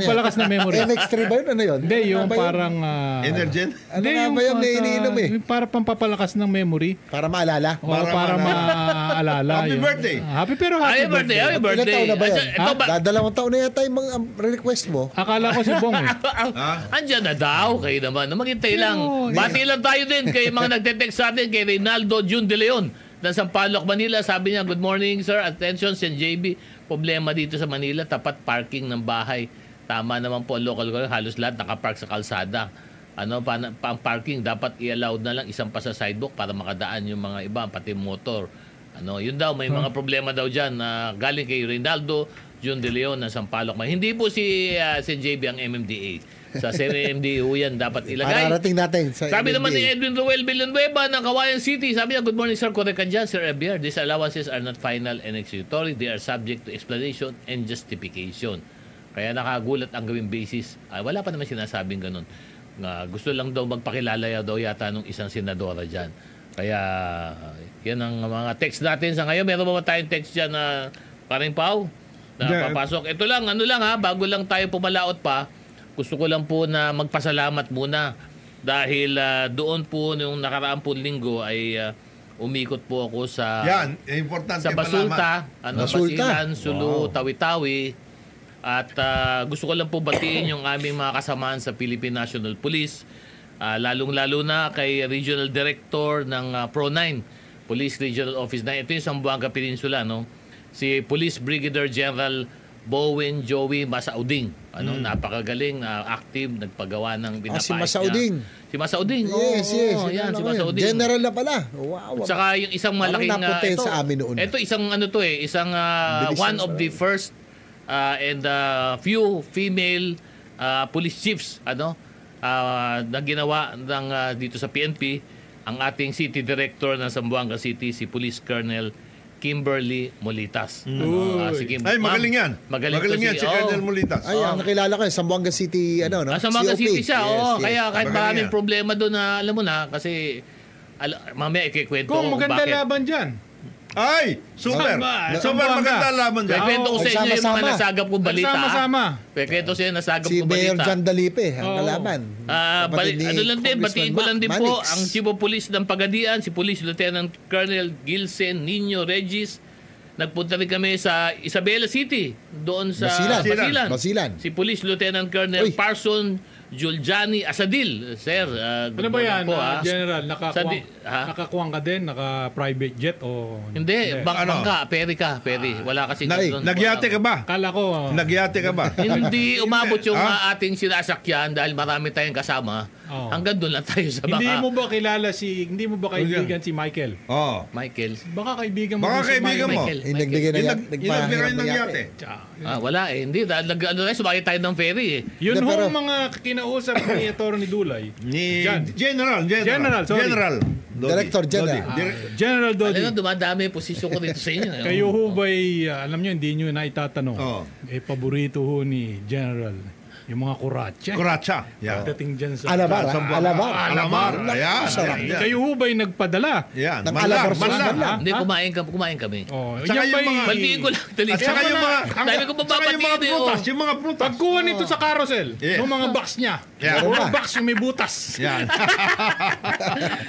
E: Pampalakas ng memory.
D: MX3 ba yun? Ano yun?
E: Hindi, yung parang...
C: Energen?
D: Ano nga ba yun na iniinom eh?
E: Yung parang pampapalakas ng memory.
D: Para maalala?
E: Para maalala.
C: Happy birthday.
E: Happy birthday.
A: Happy birthday.
D: Ilang taon na ba yan? Dalawang taon na yata yung mga request mo.
E: Akala ko si Bong eh.
A: Andyan na daw. Kayo naman. Maghintay lang. Bati lang tayo din kay mga nagte-text sa atin kay Reynaldo June De Leon ng Sampaloc, Manila. Sabi niya, good morning sir. Attention, Sen JB. Problema dito sa Manila, tapat parking ng bahay. Tama naman po ang local government, halos lahat nakapark sa kalsada. Pang parking, dapat i-allowed na lang isang pa sa sidewalk para makadaan yung mga iba, pati motor. Yun daw, may mga problema daw dyan na galing kay Reynaldo June De Leon ng Sampaloc. Hindi po si JB ang MMDA. Sa MMDA yan dapat ilagay.
D: Pararating natin sa
A: Sabi
D: MMDA.
A: naman ni Edwin Roel Villanueva ng Kawayan City, sabi niya, good morning sir, correct ka dyan, Sir Ebier. These allowances are not final and executory. They are subject to explanation and justification. Kaya nakagulat ang gawing basis. Wala pa naman sinasabing ganun. Gusto lang daw magpakilala daw yata nung isang senadora dyan. Kaya yan ang mga text natin sa ngayon. Meron ba tayong text dyan na paring Pao?
F: Yeah.
A: papasok. Ito lang, ano lang ha, bago lang tayo pumalaot pa, gusto ko lang po na magpasalamat muna dahil doon po nung nakaraang po linggo ay umikot po ako sa
C: Yan, importante
A: sa Basulta,
D: Basulta.
A: Basilan, Sulu, Tawi-Tawi. At gusto ko lang po batiin yung aming mga kasamaan sa Philippine National Police. Lalong-lalo na kay Regional Director ng Pro9, Police Regional Office 9. Ito yung Zamboanga Peninsula, no? Si Police Brigadier General Bowen Joey Masauding. Napakagaling, active, nagpagawa ng pinapahit
D: si Masauding.
A: Si Masauding.
D: Yes.
A: Yan, si Masauding.
D: General na pala. Wow.
A: Saka yung isang malaking
D: napunta yun sa amin noon.
A: Ito isang isang
D: Bilis
A: one
D: yan.
A: of the first and few female police chiefs na ginawa ng dito sa PNP ang ating City Director ng Zamboanga City, si Police Colonel Kimberly Molitas.
C: Ay, magaling yan. Magaling yan si Colonel Molitas.
D: Ay, ang nakilala ko, Zamboanga City,
A: Zamboanga
D: COP.
A: City siya.
D: Yes.
A: Kaya kahit
C: Magaling
A: maraming
C: yan.
A: problema doon na alam mo na kasi mamaya ikikwento
E: Kung
A: ko
E: maganda
A: bakit.
E: laban dyan.
C: Ay, super.
E: Samba.
C: Super maganda laban dyan.
A: Kwento ko sa inyo yung mga
D: Nagsama-sama.
A: nasagap kong balita.
E: Sama-sama.
A: Kwento sa inyo nasagap
D: Si
A: kong
D: Mayor
A: balita.
D: John Dalipe, ang
E: Oo.
D: kalaban. Kapatid ni
A: Ano lang din,
D: Congressman
A: batiin ko lang din po
D: Manix.
A: ang Chief of Police ng Pagadian, si Police Lieutenant Colonel Gilsen Nino Regis. Nagpunta rin kami sa Isabela City, doon sa
D: Basilan.
A: Si Police Lieutenant Colonel
D: Uy.
A: Parson Juljani Asadil. Sir,
E: Ano ba yan,
A: po, ha?
E: General?
A: Ha?
E: Nakakuwang ka din? Naka-private jet o...
A: Hindi, bangka, peri ka, peri. Wala kasi doon.
C: Nagyate ka ba?
E: Kala ko...
C: Nagyate ka ba?
A: Hindi umabot yung ating sinasakyan dahil marami tayong kasama.
E: Oo.
A: Hanggang doon lang tayo sa baka.
E: Hindi mo ba kaibigan si Michael?
C: Oh.
A: Michael.
E: Baka kaibigan mo.
C: Baka
E: si
C: kaibigan mo.
A: Michael.
D: Nagbigay na
C: Inagbigay ng yate.
A: Wala eh. Hindi. Sumakit tayo ng ferry eh.
E: Yun
D: Hindi, pero-
E: mga kinausap ni Atty. Dulay.
C: Ni
E: Jan.
C: General.
E: Sorry.
C: Dodi.
D: Director General.
E: General
A: Alam
E: Dodi.
A: nyo, dumadami yung posisyon ko dito sa inyo. eh.
E: Kayo ho ba'y, alam nyo, hindi nyo na itatanong.
C: Oo.
E: Paborito ho ni General, yung mga kuratsa.
C: Kuratsa. Yeah.
E: Dating dyan sa...
D: Alabar.
C: Ayan.
D: Sarap.
C: Yan.
E: Kayo ho ba'y nagpadala?
C: Yan.
D: Ng
C: Manlang.
D: alabar sa
C: Manlang.
A: Hindi, kumain kami.
E: Oh,
C: Saka
E: yan
C: yung
E: ba'y...
C: mga-
A: Baltiin ko lang. Dali.
C: At saka yung mga...
A: Dami ko
C: Saka yung mga
A: mababatiin eh.
C: prutas. Yung mga prutas.
E: Pagkuha nito sa carousel,
C: Yes.
E: yung mga box niya,
C: Yeah.
E: puro box yung may butas.
C: Yan.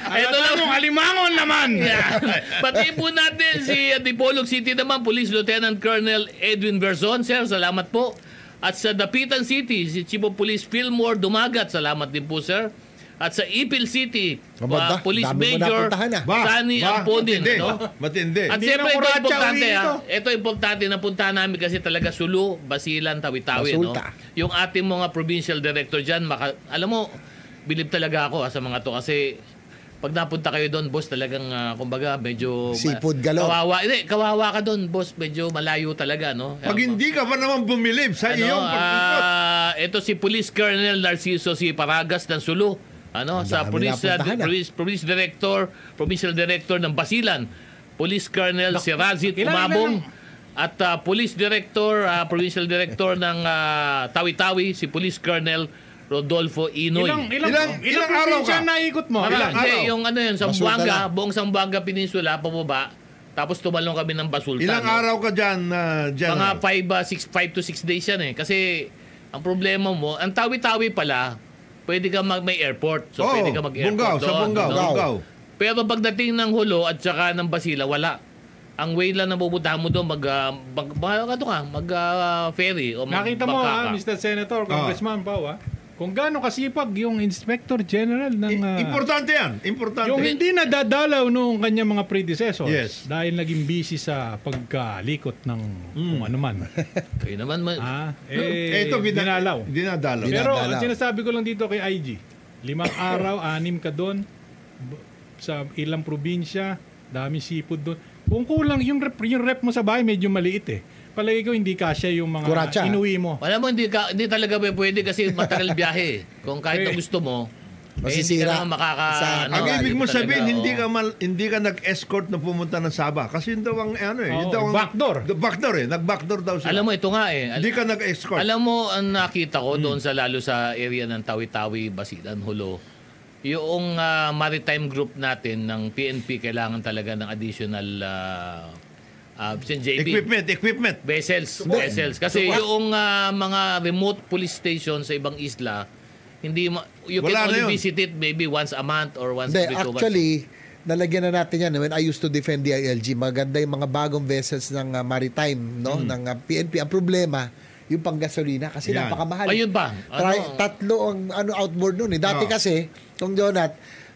A: Ito lang.
E: yung alimangon naman.
A: Pati po natin si Dipolog City naman, Police Lieutenant Colonel Edwin Berzon. Sir, salamat po. At sa Dapitan City, si Chief of Police Fillmore Dumagat. Salamat din po, sir. At sa Ipil City,
D: Mabanda.
A: Police
D: Dami mo
A: Major
D: napuntahan,
A: Sani Ampodin.
C: Matindi.
A: Ano?
C: Matindi.
A: At
E: Hindi
A: siyempre,
E: na
A: ito
E: kuratsa
A: importante.
E: uwi ito.
A: Ito importante na puntahan namin kasi talaga Sulu, Basilan, Tawi-Tawi. No?
D: Basulta.
A: Yung ating mga provincial director dyan, alam mo, bilib talaga ako sa mga to kasi pag napunta kayo doon, boss, talagang kumbaga medyo
D: Seafood galore.
A: kawawa ka doon, boss, medyo malayo talaga, no?
C: Pag hindi ka pa naman bumilib sa iyong pagpupot.
A: Ito si Police Colonel Narciso C. Paragas ng Sulu. Sa
D: dami napuntahan,
A: Police Director, Provincial Director ng Basilan, Police Colonel si Razit
E: Ilan
A: Umabong, at Police Director, Provincial Director ng Tawi-Tawi, si Police Colonel Rodolfo Inoy.
C: Ilang araw ka?
E: naikot mo?
A: Ilang
C: araw?
A: yung
D: Basulta
A: Zamboanga,
D: lang.
A: buong Zamboanga Peninsula, pababa, tapos tumalong kami ng Basulta.
C: Ilang
A: no?
C: araw ka dyan, General?
A: Mga 5 to 6 days yan eh. Kasi ang problema mo, ang Tawi-Tawi pala, pwede ka may airport. So pwede ka mag-airport
C: Bungaw, sa
A: doon.
C: Bungaw.
A: no?
C: Bungaw.
A: Pero pagdating ng Hulo at saka ng Basila, wala. Ang way lang na pupuntahan mo doon, mag-ferry o
E: Nakita mo
A: bangka ka.
E: Mr. Senator, Congressman Pao, kung gaano kasipag yung Inspector General ng...
C: Importante yan. Importante.
E: yung hindi nadadalaw nung kanyang mga predecessors
C: Yes.
E: dahil naging busy sa pagkalikot ng kung ano man.
A: Kayo naman,
C: Ito,
E: dinalaw.
C: Dinadalaw.
E: Pero
D: Dinadalaw.
E: ang sinasabi ko lang dito kay IG, 5 araw, 6 ka doon, sa ilang probinsya, daming seafood doon. Kung kulang, yung rep mo sa bahay medyo maliit eh. Palagi ko hindi kasya yung mga
D: Kuratsa.
E: inuwi mo.
A: Alam mo, hindi talaga pwede kasi matagal biyahe. Kung kahit na gusto mo, hindi ka
D: Masisira
A: naman
D: sa-
C: Ang ibig mo
A: talaga,
C: sabihin,
A: oo.
C: hindi ka nag-escort na pumunta ng Sabah. Kasi yun daw ang yun
E: Oo,
C: daw ang
E: backdoor.
C: Backdoor Nag-backdoor daw sila.
A: Alam mo, ito nga eh.
C: Hindi ka nag-escort.
A: Alam mo, ang nakita ko doon sa lalo sa area ng Tawi-Tawi, Basilan, Hulo, yung maritime group natin ng PNP kailangan talaga ng additional Sen. JB.
C: Equipment.
A: Vessels. Kasi yung mga remote police station sa ibang isla, you can
C: Wala na
A: only
C: yun.
A: visit it maybe once a month or once
D: Hindi,
A: every 2 months.
D: actually, nalagyan na natin yan. When I used to defend the ILG, maganda yung mga bagong vessels ng maritime, no? Ng PNP. Ang problema, yung panggasolina kasi
C: Yan.
D: napakamahal.
A: Ayun ba?
D: Tatlo ang outboard nun. Dati kasi, nung Jonat,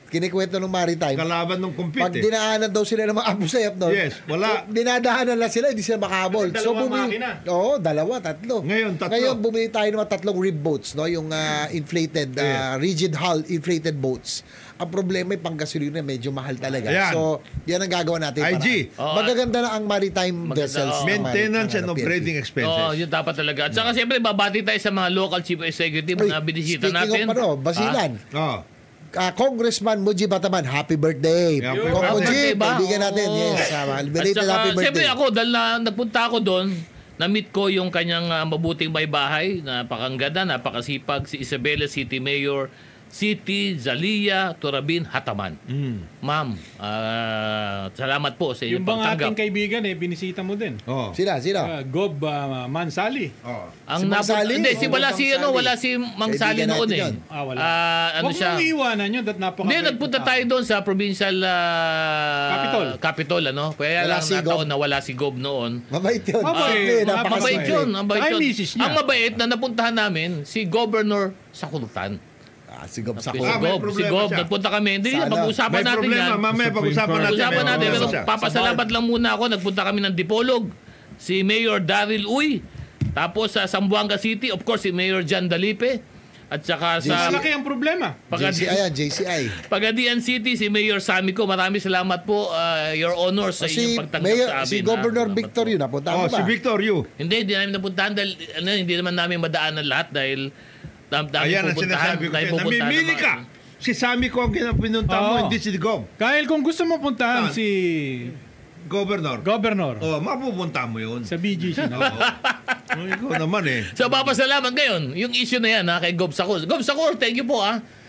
D: kinikwento ng maritime,
C: Kalaban ng compete
D: pag dinaanan daw sila ng mga Abu Sayyaf nun,
C: Yes, wala.
D: dinadaanan lang sila, hindi sila makahabol.
E: Dalawang makina.
D: Oo, tatlo.
C: Ngayon, tatlo.
D: Ngayon, bumili tayo ng mga tatlong rib boats, no? Yung inflated, rigid hull, inflated boats. Ang problema yung panggasolina, medyo mahal talaga.
C: Ayan.
D: So, yan ang gagawa natin.
C: IG.
D: Magaganda na ang maritime
A: Maganda,
D: vessels.
A: oo.
D: ng
C: Maintenance and
D: PNP.
C: operating expenses.
A: Oo, yun dapat talaga. At saka siyempre, babati tayo sa mga local chief executive
D: Uy,
A: na binisita natin.
D: Speaking of Basilan,
C: Oh.
D: Congressman Muji Bataman, happy birthday.
C: Happy
D: Kong
C: birthday.
D: Muji,
A: Ba?
D: kaibigan natin.
A: Oo.
D: Yes, belated
A: At saka,
D: happy birthday.
A: siyempre ako, dahil napunta ako doon, na-meet ko yung kanyang mabuting may bahay, napakaganda, napakasipag, si Isabela City Mayor, City Zalia Turabin Hataman. Ma'am, salamat po sa
E: Yung
A: inyong
E: bang
A: pagtanggap.
E: ating kaibigan binisita mo din.
C: Oh.
D: Sila.
E: Gob Mansali.
C: Oh.
D: Si Mang Sali?
A: wala
D: Oo,
A: si
D: Mang Sali.
A: wala si Mang Sali
D: Kaibigan
A: noon
D: natin yun.
E: Wala.
A: Ano
E: Huwag
A: siya?
E: mong iiwanan yun.
A: Hindi, nagpunta tayo doon sa provincial Capitol, ano? Kaya
D: Wala
A: lang
D: si
A: nataon
D: Gob.
A: na wala si Gob noon.
D: Mabait yun.
E: Mabait.
A: Mabait yun, mabait
E: Ay,
A: yun.
E: misis niya.
A: Ang mabait na napuntahan namin, si Governor Sakurutan.
D: Si Gob
A: Si
D: Sako.
C: may
A: Gob, si
C: problema
A: Gob,
C: siya.
A: nagpunta kami. Hindi,
D: Sana.
A: pag-usapan
C: May
A: natin
C: problema.
A: yan.
C: Mamaya pag-usapan natin.
A: Pag-usapan
C: May
A: natin.
C: problema
A: Pero
C: siya.
A: papasalamat lang muna ako. Nagpunta kami ng Dipolog. Si Mayor Daryl Uy. Tapos sa Zamboanga City, of course, si Mayor John Dalipe. At saka sa
E: Malaki ang problema.
D: JCI.
A: Pagadian City, si Mayor Samico. Maraming salamat po, Your Honor, sa
D: Si
A: inyong pagtanggap sa amin.
D: Si Governor
A: Salamat
D: Victor
A: po.
D: yun. Napunta
C: Oh,
D: mo ba?
C: si Victor Yu.
A: Hindi namin napuntahan dahil hindi naman namin madaanan lahat dahil
C: Ayan ang sinasabi ko sa'yo. Namimili ka. Si Sammy ko ang pinunta mo,
E: Oo.
C: hindi si Gob.
E: Kahit kung gusto mo puntahan
C: Saan?
E: si
C: Governor.
E: Governor
C: Oh, mapupunta mo yun.
E: sa BGC. No?
C: Oh, ikaw naman eh.
A: So, papasalamat ngayon. Yung issue na yan kay Gob Sakor. Gob Sakor, thank you po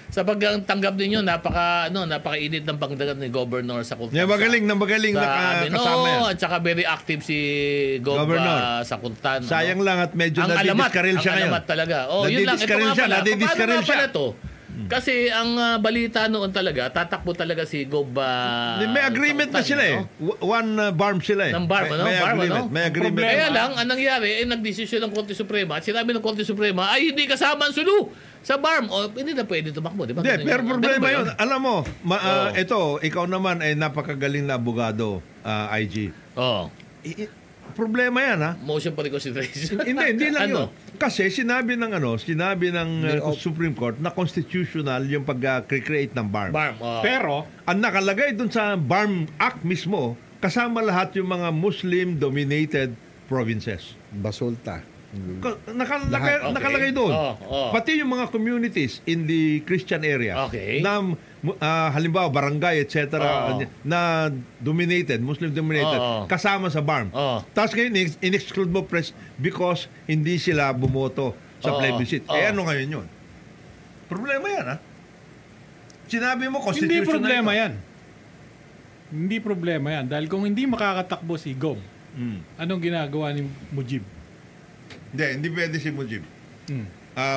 A: sa pagtanggap ninyo. Napakainit ng pagtanggap ni Governor Sakor.
C: Yeah, magaling na kasama yan.
A: At saka very active si
C: Governor.
A: Sakuntan.
C: Sayang lang at medyo
A: ang alamat,
C: nadidiskaril siya
A: ang
C: ngayon.
A: alamat talaga. Oh, yun lang. Ito
C: Nadidiskaril
A: nga
C: siya,
A: pala.
C: nadidiskaril
A: Paano nga pala
C: siya.
A: to? Kasi ang balita noon talaga, tatakbo talaga si Gob.
C: May agreement na sila eh. One barm sila eh.
A: Ng barm, ano?
C: May
A: Barm,
C: agreement.
A: ano?
C: May agreement.
A: Kaya lang, ang nangyari, nagdesisyon ng Korte Suprema at sinabi ng Korte Suprema, ay hindi kasama ang sulu sa BARM. O, hindi na pwede tumakbo, di ba?
C: Hindi,
A: Ganun
C: pero
A: yun.
C: problema
A: Ganun ba
C: yun. Alam mo,
A: Oo.
C: ito, ikaw naman ay napakagaling na abogado, IG.
A: Oo.
C: Problema yan ha.
A: Motion for reconsideration.
C: Hindi lang
A: Ano?
C: yun. Kasi sinabi ng Supreme Court na constitutional yung pag-create ng BARM.
A: BARM, oo.
E: Pero,
C: Ang nakalagay dun sa BARM Act mismo, kasama lahat yung mga Muslim-dominated provinces.
D: Basulta.
C: Nakalagay,
A: Okay.
C: nakalagay doon.
A: Oo.
C: Pati yung mga communities in the Christian area
A: Okay.
C: na halimbawa barangay etc.
A: Oo.
C: na dominated, Muslim dominated,
A: Oo.
C: kasama sa BARM.
A: Oo.
C: Tapos ngayon in-exclude mo because hindi sila bumoto sa
A: Oo.
C: plebiscite.
A: Oo.
C: Ano ngayon yun? Problema yan ha. Sinabi mo
E: hindi
C: constitutional.
E: problema yan. Hindi problema yan. Dahil kung hindi makakatakbo si Gob, anong ginagawa ni Mujib?
C: Hindi pwede si Mujib.
E: Hmm.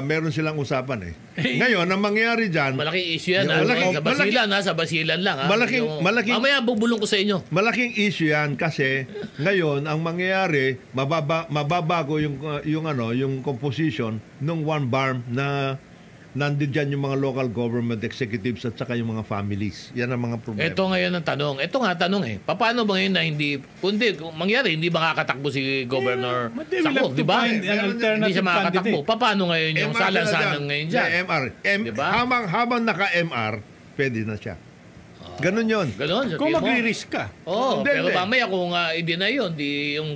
C: Meron silang usapan eh. Ngayon, ang mangyari dyan,
A: Malaking issue yan.
C: Malaking-
A: Sa Basilan, sa Basilan lang.
C: Malaking-
A: Mamaya bubulong ko sa inyo.
C: malaking issue yan kasi ngayon ang mangyayari mababago yung composition ng one BARM na nandun dyan yung mga local government executives at saka yung mga families. Yan ang mga problema.
A: Ito ngayon ang tanong. Ito nga tanong Paano ba ngayon na hindi, kung mangyari, hindi makakatakbo si Governor
E: They will
A: Sakop,
E: have
A: di
E: to
A: ba?
E: find an
A: Hindi
E: alternative
A: siya makakatakbo.
E: candidate.
A: Paano ngayon yung
C: MR sila
A: salansanan
C: dyan.
A: ngayon dyan?
C: MR.
A: Diba?
C: Habang naka-MR, pwede na siya. Ganun yun.
A: Ganon.
E: Kung magre-risk ka.
A: Oo,
C: Hindi,
A: pero
C: hindi.
A: mamaya kung hindi na yun, yung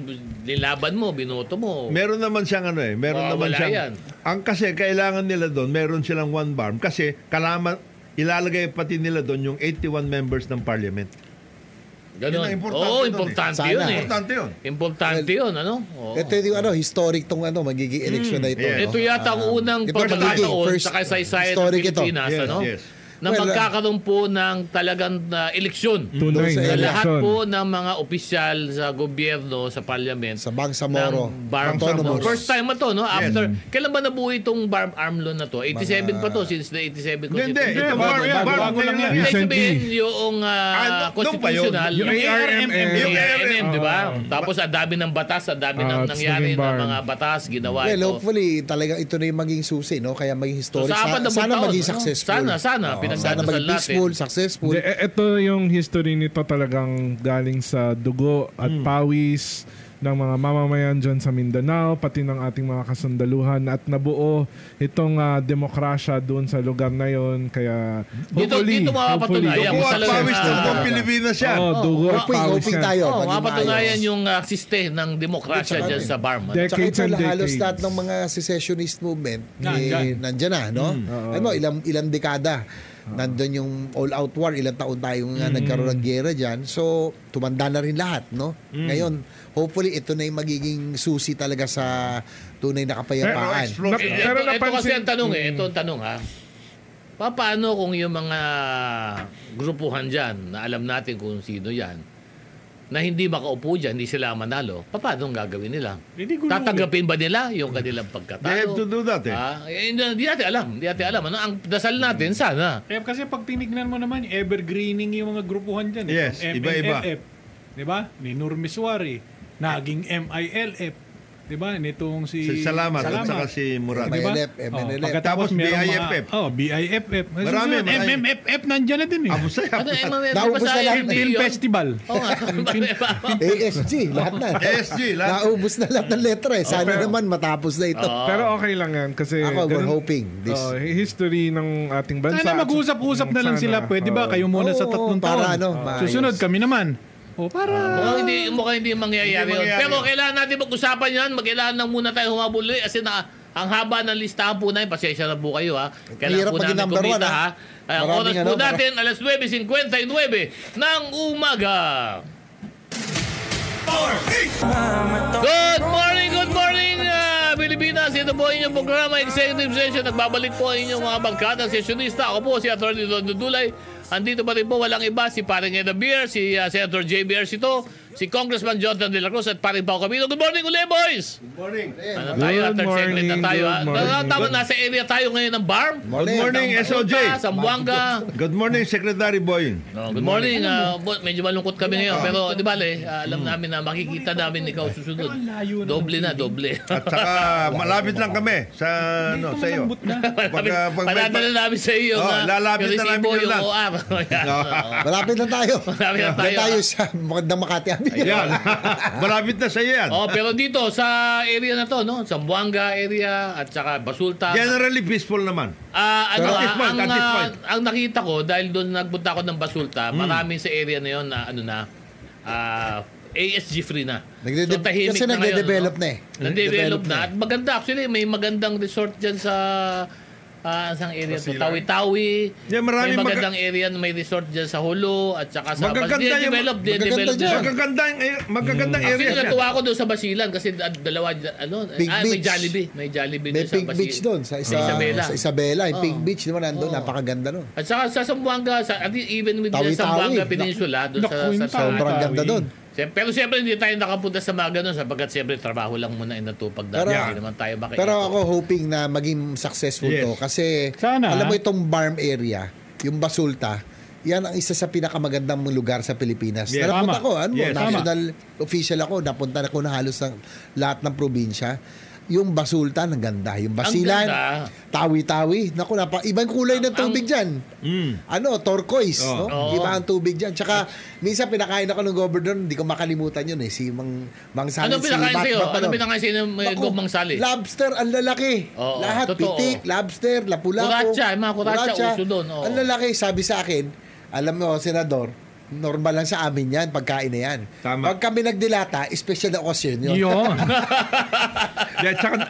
A: nilaban mo, binoto mo.
C: Meron naman siyang meron naman
A: Wala
C: siyang
A: yan.
C: ang kasi kailangan nila doon, meron silang one BARM kasi ilalagay pati nila doon yung 81 members ng parliament.
A: Ganon.
C: Yun ang importante
A: Oo,
C: dun
A: importante
D: Sana.
A: yun
C: Importante yun.
A: Importante yun, ano? Oo.
D: Ito yung historic tong magiging election na ito.
C: yeah.
A: Ito yata ang unang
D: Ito
A: pagkakataon
D: first-
A: sa kasaysayan ng
D: historic ito.
A: Pilipinas,
C: Yes,
A: ano?
C: yes.
A: na magkakaroon po ng talagang eleksyon.
F: Tunay
D: Sa
F: na
A: Sa lahat
F: eleksyon.
A: po ng mga opisyal sa gobyerno, sa parliament,
D: Sa Bangsamoro.
A: ng bar
D: Autonomous.
A: First time na to, no? After, kailan ba nabuo itong bar arm law na to? 87 pa to, since the 87
C: Hindi.
A: Constitution.
C: Ito
E: bago lang yan.
A: Ibig
F: Recently.
A: sabihin, yung
C: nung pa yun?
A: constitutional,
F: Yung ARMM.
A: yung ARMM, di ba? Tapos ang dami ng batas, ang dami ng
F: it's
A: nangyari
F: naging
A: ng
F: bar.
A: mga batas, ginawa
D: Well,
A: ito.
D: hopefully, talagang ito na yung maging susi, no? Kaya maging
A: So,
D: historic.
A: sa apat na
D: Sana
A: taon,
D: maging
A: no?
D: successful.
A: Sana,
D: Sana
A: pinagdadasal
D: maging
A: natin.
D: peaceful, successful.
F: Ito yung history nito talagang galing sa dugo at pawis ng mga mamamayan dyan sa Mindanao, pati ng ating mga kasundaluhan at nabuo itong demokrasya doon sa lugar na yon. Kaya
A: Dito mapapatunayan.
C: Dugo
A: Kung
C: at
A: talagang,
C: pawis ng buong Pilipinas yan.
F: dugo at
D: Hoping,
F: pawis
D: hoping
F: yan.
D: tayo.
A: Oh,
D: maging
A: mapatunayan
D: maayos.
A: yung siste ng demokrasya
D: Tsaka
A: dyan
D: din.
A: sa Barma.
F: Decades
D: Tsaka ito
F: and
D: halos
F: decades.
D: lahat ng mga secessionist movement
E: Nandyan.
D: nandyan na, no? Ano, ilang dekada. Nandun yung all-out war, ilang taon tayo nga nagkaroon ng gera dyan. So, tumanda na rin lahat, no? Ngayon, hopefully, ito na yung magiging susi talaga sa tunay na kapayapaan.
F: Pero
A: Ito kasi
F: napansin-
A: ang tanong Ito ang tanong ha. Paano kung yung mga grupuhan dyan, na alam natin kung sino yan, na hindi makaupo dyan, hindi sila manalo, paano ang gagawin nila?
E: Hindi gulungin.
A: Tatanggapin ba nila yung kanilang
C: They
A: pagkatalo?
C: have to do that
A: Hindi natin alam. Hindi natin alam. Ano? Ang dasal natin, sana.
E: Kaya kasi pag tinignan mo naman, evergreening yung mga grupuhan dyan.
C: Yes, iba-iba.
E: MNLF. Diba? Ni Nur Miswari. Naging MILF. Diba? Nitong si...
C: Salamat. At saka si Murad.
E: Diba?
D: MNLF, MNLF.
E: pagkatapos
C: Tapos
E: merong
C: BIFF.
E: BIFF.
C: Marami.
E: MMFF nandyan na din eh.
C: Abo sa'yo.
A: Ano, MMF,
D: Naubos
A: basta
D: na lahat.
A: hindi
E: Film
A: yun.
E: Festival.
A: Oo nga.
D: ASG, lahat na.
C: ASG, lahat.
D: Naubos na lahat ng letra eh. Sana naman matapos na ito.
F: Pero okay lang yan kasi
D: Ako, we're
F: ganun-
D: hoping this.
F: history ng ating bansa.
E: Sana mag-usap-usap na lang sila. Pwede ba? Kayo muna sa
D: Oo,
E: 3
D: para
E: taon.
D: ano, maayos.
E: Susunod kami naman. Para...
A: Mukhang hindi mangyayari yun. Pero kailangan natin mag-usapan yan. Kailangan lang muna tayo humabol ulit. Kasi ang haba ng listahan po na yun. Pasensya na po kayo ha. Kailangan
D: Hirap
A: po
D: maging
A: namin
D: number
A: kumita
D: one,
A: ha. Ang
D: Maraming
A: oras po natin, alas 9:59 ng umaga. Good morning, Pilipinas. Ito po inyong programa, Executive Session. Nagbabalik po ang inyong mga bangkadang sesyonista. Ako po si Atty. Dodo Dulay. Andito pa rin po, walang iba, si Paring Eda Beer, si Senator J.B. Ercito, si Congressman Jonathan De La Cruz at Paring Pao Camino. Good morning ulit, boys!
C: Good morning.
A: Ano tayo?
F: Good
A: Third segment na
F: morning,
A: tayo.
F: good morning.
A: Tama, nasa area tayo ngayon ng BARM.
C: Good morning, SOJ.
A: Sambuanga.
C: Good morning, Secretary Boying.
A: Good morning. Medyo malungkot kami ngayon. Pero di bale, alam namin na makikita namin ikaw susunod. Doble na, doble.
C: At saka malapit lang kami sa sa iyo.
A: Panadala namin sa iyo.
C: lalapit na namin
A: yung
C: lang.
A: OR.
D: Malapit na tayo.
A: Malapit na tayo.
D: Doon tayo sa magandang Makati.
C: Yan. Malapit na sa iyo yan.
A: Pero dito sa area na to, no? Sa Buanga area at saka Basulta.
C: Generally peaceful naman.
A: At this point.
C: point.
A: Ang nakita ko dahil doon nagpunta ako ng Basulta, marami sa area na 'yon na ASG free na. Tahimik
D: Kasi
A: na ngayon,
D: nagde-develop
A: no?
D: na eh.
A: Nagde-develop na. At maganda actually, may magandang resort diyan sa isang area to, Tawi-Tawi.
C: Yeah,
A: may magandang area na may resort diyan sa Hulo at saka sa
C: Magagandang area
A: Actually,
C: siya.
A: natuwa ako doon sa Basilan kasi dalawa
D: Pink
A: may
D: Beach.
A: Jollibee. May Jollibee
D: May
A: doon sa
D: Pink
A: Basilan.
D: Beach doon sa
A: Isabela.
D: Sa Isabela. Yung
A: Oo.
D: Pink Beach naman nandun. Napakaganda nun.
A: At saka sa Zamboanga, even with the
D: Tawi-Tawi.
A: Zamboanga Peninsula, doon sa
D: Sobrang ganda doon.
A: Pero siyempre hindi tayo nakapunta sa mga ganun sapagkat siyempre trabaho lang muna inatupag dahil hindi naman tayo makikita.
D: Pero ako hoping na maging successful to kasi
E: Sana.
D: alam mo itong Barm area, yung Basulta, yan ang isa sa pinakamagandang lugar sa Pilipinas.
C: Yes.
D: Napunta
E: Tama.
D: ko,
C: Yes.
D: national official ako, napunta na ko na halos ng lahat ng probinsya. Yung Basulta, ang ganda. Yung Basilan,
A: ganda.
D: Tawi-Tawi. Naku, ibang kulay ng tubig dyan. Turquoise.
C: Oh.
D: No? Iba ang tubig dyan. Tsaka, minsan pinakain ako ng governor, hindi ko makalimutan yun eh. Si Mang Sali.
A: Ano pinakain sa'yo? Ano pinakain sa'yo ng
D: Naku,
A: Gomang Sali?
D: Lobster, ang lalaki.
A: Oo,
D: Lahat,
A: totoo.
D: pitik, lobster, lapu-lapu.
A: Kuratsa, yung mga kuratsa, uso doon, oo.
D: Ang lalaki, sabi sa akin, alam mo, Senador, normal lang sa amin yan, pagkain na yan.
C: Tama.
D: Pag kami nagdilata, special na occasion yun.
E: Yun.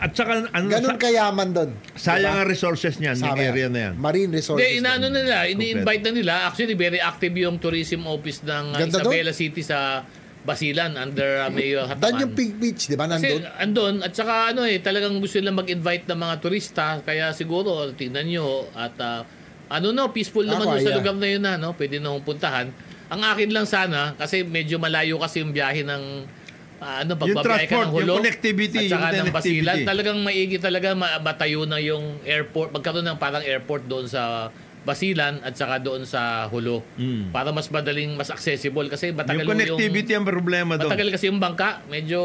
C: At saka
D: Ganun kayaman doon.
C: sayang ang resources niyan, yung area na yan.
D: Marine resources.
A: Hindi, inaano na nila, ini-invite na nila. Actually, very active yung tourism office ng
D: Ganda
A: Isabela City sa Basilan under Mayor Hataman.
D: Dan yung Pink Beach, di ba?
A: Kasi
D: Nandun.
A: andun, at saka talagang gusto nilang mag-invite ng mga turista, kaya siguro, tingnan nyo, at peaceful naman
D: Ako,
A: doon sa
D: yeah.
A: lugar na yun na, no? Pwede nang puntahan. Ang akin lang sana, kasi medyo malayo kasi yung biyahe ng pagbabiyahe ka
C: transport,
A: ng Hulo
C: yung connectivity,
A: at saka
C: yung
A: ng Basilan.
C: connectivity.
A: Talagang maigi talaga matayo na yung airport. Magkaroon ng parang airport doon sa Basilan at saka doon sa Hulo. Para mas madaling, mas accessible. Kasi matagal
C: Yung connectivity ang problema doon.
A: matagal kasi yung bangka. Medyo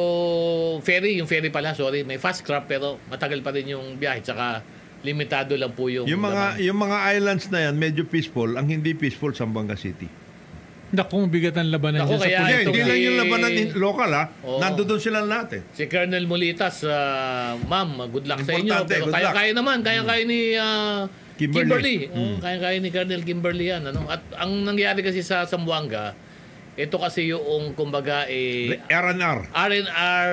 A: yung ferry pala, sorry. May fast craft pero matagal pa rin yung biyahe. Tsaka limitado lang po yung
C: Yung mga islands na yan, medyo peaceful. Ang hindi peaceful, Zamboanga City.
E: Naku, mabigat ang labanan
A: Naku,
E: dyan sa
A: kaya
E: politika.
C: Hindi lang yung labanan local, ha?
A: Oo.
C: Nandoon silang lahat, eh.
A: Si Colonel Mulitas, ma'am, good luck sa inyo.
C: Importante,
A: Pero
C: good
A: kaya-kaya naman, kaya-kaya ni
C: Kimberly.
A: Kaya-kaya ni Colonel Kimberly yan. At ang nangyari kasi sa Zamboanga, ito kasi yung, kumbaga,
C: R&R.
A: R&R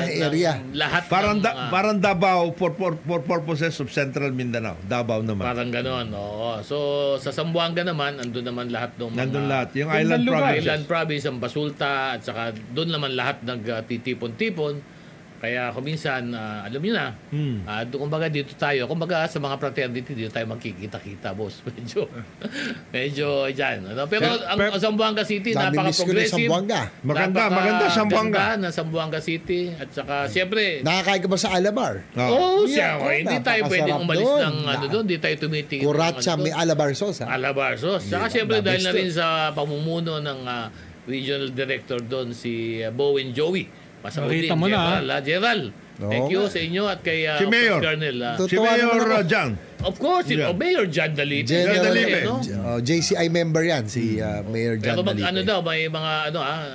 D: area.
A: lahat
C: Parang,
A: ng,
C: parang Davao for purposes of Central Mindanao. Davao naman.
A: parang ganon. Oo. So, sa Zamboanga naman, andun naman lahat ng
C: Nandun lahat. Yung
E: Gandang
C: island
E: lugar.
C: provinces.
A: Island province, ang Basulta, at saka doon naman lahat nagtitipon-tipon. Kaya kuminsan, alam niyo na, kumbaga dito tayo, kumbaga sa mga fraternity, dito tayo magkikita-kita, boss. Medyo dyan. Ano? Pero ang Zamboanga City,
D: Nami-miss ko na
A: napaka-progressive.
D: Zamboanga.
C: Maganda Zamboanga.
A: Ganda na Zamboanga City. At saka, siyempre,
D: Nakakain ka ba sa Alabar?
A: siya, hindi tayo pwedeng
D: napakasarap
A: umalis
D: doon.
A: ng doon, hindi tayo tumitingin. ng
D: Kuratsa, may Alabar sauce, ha?
A: Alabar sauce. Saka
D: Yeah,
A: siyempre dahil na
D: gusto.
A: rin sa pamumuno ng regional director doon si Bowen Joey.
E: Nakita mo na,
A: Gerald. Thank you sa inyo at kay
C: Si Mayor.
A: Colonel.
C: Si
D: Tutuwa naman
C: Mayor
D: ako.
C: Jan.
A: Of course,
C: Yeah.
A: Mayor John Dalipe.
D: General
C: Dalipe.
A: No?
D: JCI member yan, si Mayor John
A: Pero
D: Dalipe.
A: may mga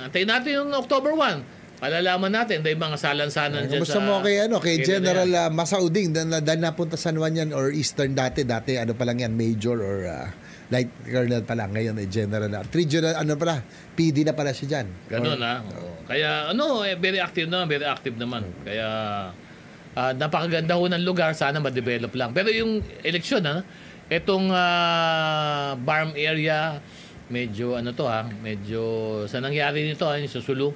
A: antayin natin yung October 1. Malalaman natin dahil mga salansanan dyan
D: Gusto
A: sa...
D: mo kay kay
A: kailan
D: General
A: na yan.
D: Masauding dahil napunta San Juan yan or Eastern dati ano pa lang yan, Major or Light Colonel pa lang ngayon General at Regional PD na pala siya dyan.
A: Ganun Oo. Kaya very active naman. Kaya napakaganda ho ng lugar, sana ma-develop lang. Pero yung eleksyon itong Barm area, medyo medyo sa nangyari nito yung susulu,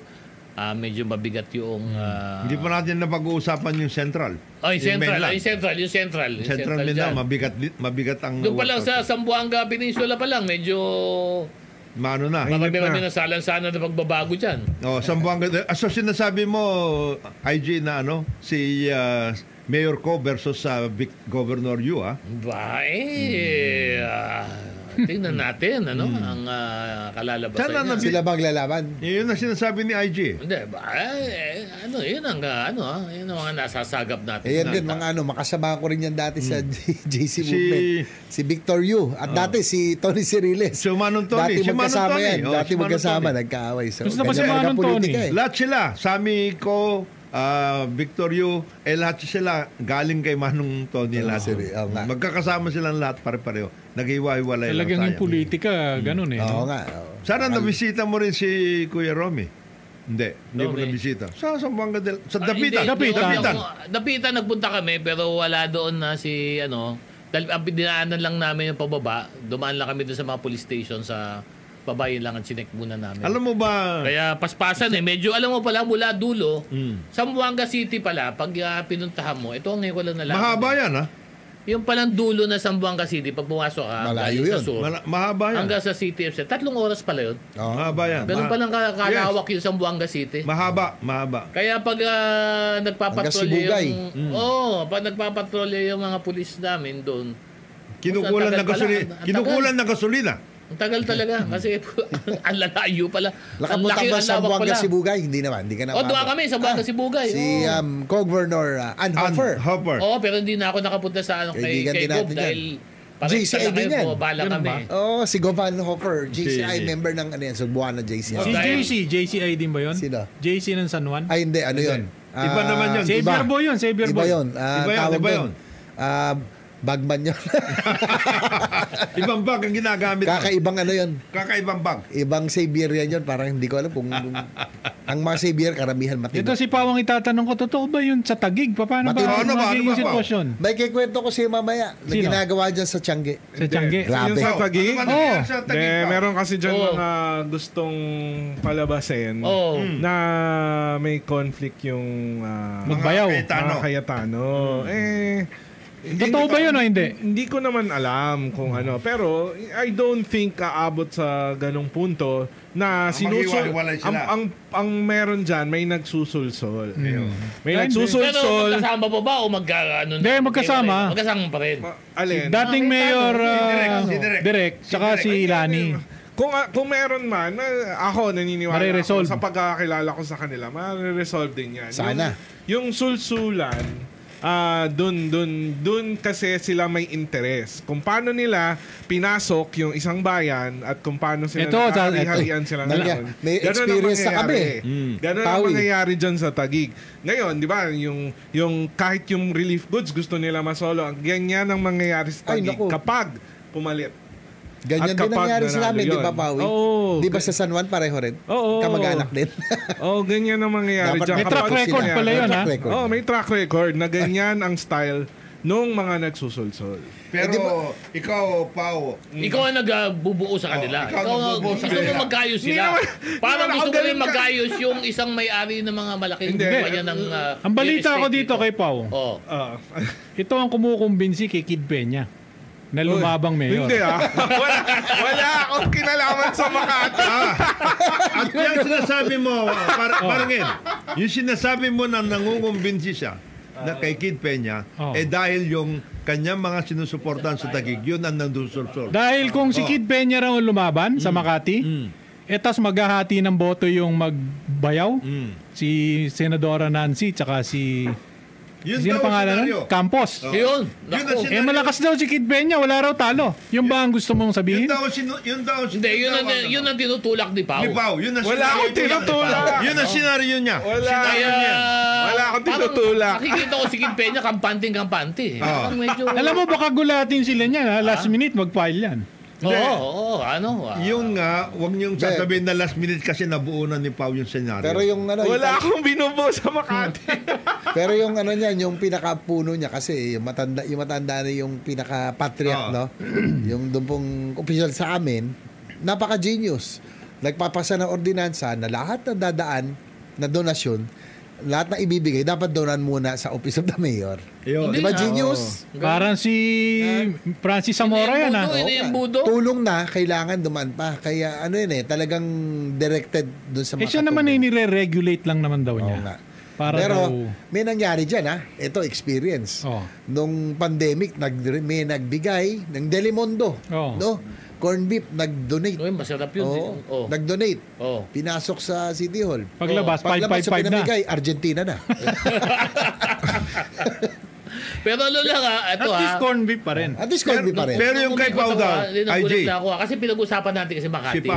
A: medyo mabigat yung
C: Hindi pa natin napag-uusapan yung Central.
A: yung Central
C: Central Mindanao, mabigat ang...
A: doon pa lang sa Zamboanga Peninsula pa lang, medyo
C: Mano na.
A: marami na salansanan na pagbabago dyan.
C: Zamboanga. So sinasabi mo, IG, na si Mayor Ko versus Governor Yu, ha?
A: Tingnan natin, ang kalalabasan
C: Sana
A: niya.
D: Sila bang lalaban?
C: Yun ang sinasabi ni IG.
A: Hindi, yun ang yun ang mga nasasagap natin.
D: Yan din, mga makasama ko rin yan dati sa JC Movement. Si Victor Yu. At dati si Tony Ciriles.
C: Si Manong Tony.
D: Dati
C: Si Manong
D: magkasama
C: Tony.
D: yan.
C: Oh,
D: Dati
C: si Manong
D: magkasama,
C: Tony.
D: nagkaaway. So,
E: Gusto ba si
D: ganyan talaga
E: Manong
D: politika
E: Tony?
C: Lahat sila. Sami ko, Victor Yu, lahat sila galing kay Manong Tony. Lahat. Magkakasama silang lahat pare-pareho. Nag-iwa-iwalay lang
E: Talagang
C: tayo.
E: yung politika, ganun
D: Oo nga. oo.
C: Sana nabisita mo rin si Kuya Romy. Hindi mo
A: Romy.
C: nabisita. Sa Zamboanga sa
A: Hindi,
C: Dapitan.
A: Dapitan nagpunta kami pero wala doon na si dahil ang dinaanan lang namin yung pababa, dumaan lang kami doon sa mga police station sa babae lang ang chinek muna namin.
C: Alam mo ba?
A: Kaya paspasan medyo alam mo pala mula dulo, Zamboanga City pala, pag pinuntahan mo, ito ang ngayon ko lang nalaman.
C: Mahaba yan, ha?
A: Yung palang dulo na Zamboanga City, pag pumasok ka,
D: Malayo
A: galing sa
D: yun.
A: sur,
C: Mahaba yan.
A: hanggang sa City FC, 3 oras pala yun.
C: Mahaba yan.
A: Ganun palang kalawak yung Zamboanga City.
C: Mahaba.
A: Kaya pag nagpapatrolya
D: Sibugay.
A: pag nagpapatrolya yung mga pulis namin doon,
C: Kinukulan
A: Ang
C: ng
A: tagal
C: gasolina.
A: pala. Ang
C: Kinukulan ng gasolina.
A: ang tagal talaga kasi ang lalayo pala. Ang
D: Nakapunta
A: laki,
D: ba
A: ang
D: sa
A: lawak
D: Buanga
A: pala.
D: Sibugay? Hindi naman. Hindi ka na
A: Doon kami sa Buanga Sibugay.
D: Si Co-Governor Ann Hofer.
C: Hopper.
A: Oo, pero hindi na ako nakapunta sa
D: Kaibigan din
A: kay Gob
D: natin yan.
A: dahil parang
D: JCI
A: sa
D: din yan.
A: bala
E: Ganun
A: kami.
E: ba?
D: Si Govan Hofer. JCI
C: Si-
D: member ng Cebuana JCI.
E: Si
A: dahil-
E: JCI din ba yun?
D: Sino?
E: JC ng San Juan?
D: Ay, hindi. Ano yun?
C: Iba naman yun.
E: Xavier Boy yun, Xavier
D: Iba
E: Boy.
D: yun. Tawag
C: iba
D: doon.
C: yun.
D: Bagman yun.
C: Ibang bag ang ginagamit.
D: Kakaibang yun.
C: Kakaibang bag.
D: Ibang Xavier yan. Parang hindi ko alam kung ang mga Xavier karamihan matino.
E: Ito si Pawang itatanong ko, totoo ba yun sa Tagig? Paano ba
D: Matino.
E: ang
C: Ano ba?
E: magiging
C: Ano ba?
E: sitwasyon?
D: May kikwento ko siya mamaya na
E: Sino?
D: ginagawa dyan sa Tiangge.
E: Sa Tiangge?
D: Grabe.
F: Yung sa Taguig?
C: Ano ba nangyari sa Taguig pa?
F: Meron kasi dyan
A: Oo.
F: mga gustong palabasin
A: Oo.
F: na may conflict yung
E: Magbayaw.
C: Mga Cayetano.
F: mga Cayetano.
E: Totoo ba yun o hindi?
F: Hindi ko naman alam kung ano. Pero I don't think aabot sa ganong punto na
C: maghiwalay sila.
F: ang meron dyan, may nagsusulsol. May
A: Pero
F: nagsusulsol.
A: magkasama pa ba o
E: Hindi, magkasama.
A: Magkasama pa rin.
F: Alin?
E: Dating mayor
C: si
E: Direk, tsaka si Lani.
F: Kung meron man, ako naniniwala
E: Mare-resolve.
F: ako sa pagkakakilala ko sa kanila, mare-resolve din yan.
D: Sana.
F: Yung sulsulan, dun kasi sila may interes. Kung paano nila pinasok yung isang bayan at kung paano sila nakakahari-harian sila ngayon.
D: May experience na kami.
F: Ganon ang mangyayari dyan sa Taguig. Ngayon, di ba, yung kahit yung relief goods gusto nila masolo, ganyan ang mangyayari sa Taguig kapag pumalit.
D: Ganyan din nangyari sa amin, di ba, Pawi?
F: Oo.
D: Di ba sa San Juan pareho rin?
F: Oo.
D: Kamag-anak din.
F: Ganyan ang mangyayari dyan.
E: May track record pala yun, ha?
F: May track record na ganyan ang style nung mga nagsusulsol.
C: Pero ikaw, Pao,
A: Ikaw ang nagbubuo sa kanila.
C: ikaw
A: Ikaw
C: nagbubuo sa
A: gusto mo
C: kanila.
A: magkayos
F: Hindi
A: sila.
F: naman-
A: Parang
F: hindi naman
A: gusto
F: ako
A: mo rin
F: ganun ka.
A: magkayos yung isang may-ari ng mga malaking
F: Hindi.
A: kumpanya ng
E: Ang balita
A: real
E: ko
A: estate
E: dito kay Pao,
A: Oh.
E: ito ang kumukumbinsi kay Kid Peña na lumabang mayor.
F: Hindi wala akong kinalaman sa Makati.
C: at yung sinasabi mo, parang yung sinasabi mo na nangungumbinsi siya na kay Kid Peña, dahil yung kanyang mga sinusuportahan sa Taguig, yun ang nandusulsol.
E: Dahil kung si Kid Peña raw ang lumaban sa Makati, etas maghahati ng boto yung magbayaw, si Senadora Nancy, tsaka si...
C: Yun
E: Sino
C: daw ang
E: pangalan
C: senaryo.
E: nun? Campos.
A: Yun.
C: Yun ang
A: Naku.
C: senaryo.
E: Malakas daw si Kid Peña, wala raw talo. Yung ba ang gusto mong
C: Yun
E: sabihin?
C: daw
A: Hindi, yun ang tinutulak ni Pao.
C: ni Pao. Yun ang
F: Wala
C: senaryo
F: akong
C: niya.
F: tinutulak.
C: Yun ang senaryo niya.
A: Kaya...
F: Wala akong
A: parang
F: tinutulak.
A: Nakikita ko si Kid Peña, kampante. Parang medyo...
E: Alam mo, baka gulatin sila niyan. Last minute, mag-file yan.
A: Oo,
C: Yung nga, huwag niyong sasabihin na last minute kasi nabuo na ni Pao yung senaryo.
D: Pero yung ano,
F: Wala akong binubuo sa Makati.
D: pero yung ano niyan, yung pinakapuno niya kasi yung matanda na yung pinaka-patriarch, no? Yung doon pong official sa amin, napaka-genius. Nagpapasa ng ordinansa na lahat ng dadaan na donasyon, lahat na ibibigay, dapat donan muna sa Office of the Mayor.
C: Yun.
D: Di ba, genius?
E: Parang si Francis Zamora yan, ha?
A: Iniimbudo.
D: Tulong na, kailangan duman pa. Kaya ano yun talagang directed doon sa mga
E: Siya naman ay nire-regulate lang naman daw niya.
D: Oo nga.
E: Para
D: Pero
E: daw...
D: may nangyari dyan, ha? Ito, experience. Nung pandemic, may nagbigay ng Delimondo. No? Corn beef, nag-donate.
A: Masarap yun.
D: Nag-donate.
A: Oh.
D: Pinasok sa City Hall.
E: Paglabas, 555 na.
D: pinamigay, Argentina na.
A: Pero ano lang ito
E: At least corn beef pa rin.
D: At least corn beef pa rin.
C: Pero yung kay Pao daw, IJ.
A: Kasi pinag-usapan natin kasi Makati.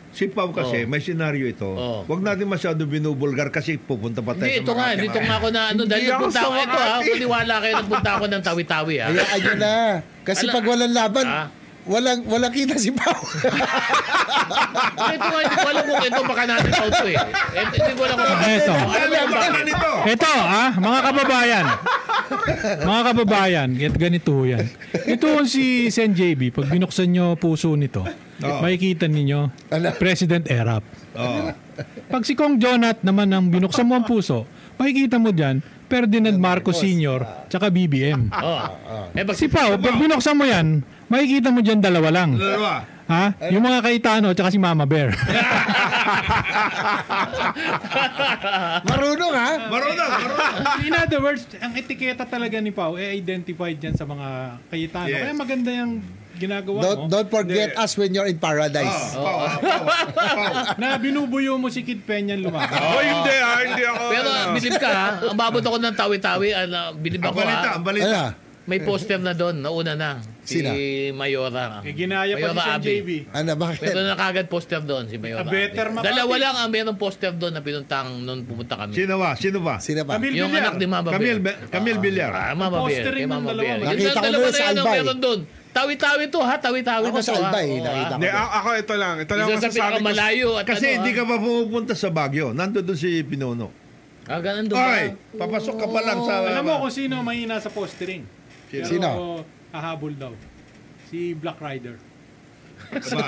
C: Si Pao kasi, may senaryo ito. Huwag natin masyado binubulgar kasi pupunta pa tayo
A: Hindi, ito nga. Dito nga ako na dahil nagpunta ako. Ito maniwala kayo, nagpunta ako ng Tawi-Tawi
D: Hayaan nyo na. Kasi pag walang laban, walang kita si Pao.
A: Ito nga, hindi ko alam kung ito baka natin auto Hindi ko alam kung
E: Ito, mga kababayan. Mga kababayan, ganito yan. Ito si Sen JB, pag binuksan nyo puso nito, makikita ninyo, President Erap. Pag si Kong Jonat naman ang binuksan mo ang puso, makikita mo dyan, Ferdinand Marcos Sr. tsaka BBM. Si Pao, pag binuksan mo yan, makikita mo dyan dalawa lang. Yung mga Cayetano tsaka si Mama Bear.
D: Marunong, ha?
C: Marunong.
E: In other words, ang etiketa talaga ni Pao identified dyan sa mga Cayetano. Kaya maganda yung ginagawa mo.
D: Don't forget us when you're in paradise.
E: Na binubuyo mo si Kid Peña lumaban.
F: Hindi ako.
A: Pero bilib ka umabot ako ng Tawi-Tawi, bilib ako
C: Ang balita.
A: May poster na doon, nauna na. Si
D: Sino?
A: Mayora.
E: Ginaya pa si Sen JB.
D: Ano, bakit?
A: Meron na kagad poster doon si Mayora.
E: Better Makati.
A: Dalawa lang ang merong poster doon na pinuntang noon pumunta kami.
C: Sino ba?
D: Sino ba?
E: Camille
A: Yung
E: Villar.
A: anak ni Mama
C: Camille
A: Bear.
C: Villar.
A: Mama Bear.
E: Postering
A: Kay
E: ng
A: Mama
E: dalawa.
A: Bear.
D: Nakita
A: Yung
D: ko
A: dalawa
D: na
A: na
D: sa
A: yan ang
D: Albay.
A: meron doon. Tawi-tawi to ha, tawi-tawi
D: Ako
A: na
D: sa
A: to ha.
D: Albay, nakita ko.
F: Ako ito lang. Ito lang
A: Isa sa
F: masasabi ko.
A: pinakamalayo at
C: Kasi hindi ka pa pumupunta sa Baguio. Nandun doon si Pinono.
A: ganun doon ba?
C: Ay, papasok ka pa lang sa...
E: Alam mo kung sino mahina sa postering?
D: Sino?
E: Hahabol daw. Si Black Rider.
C: Aba.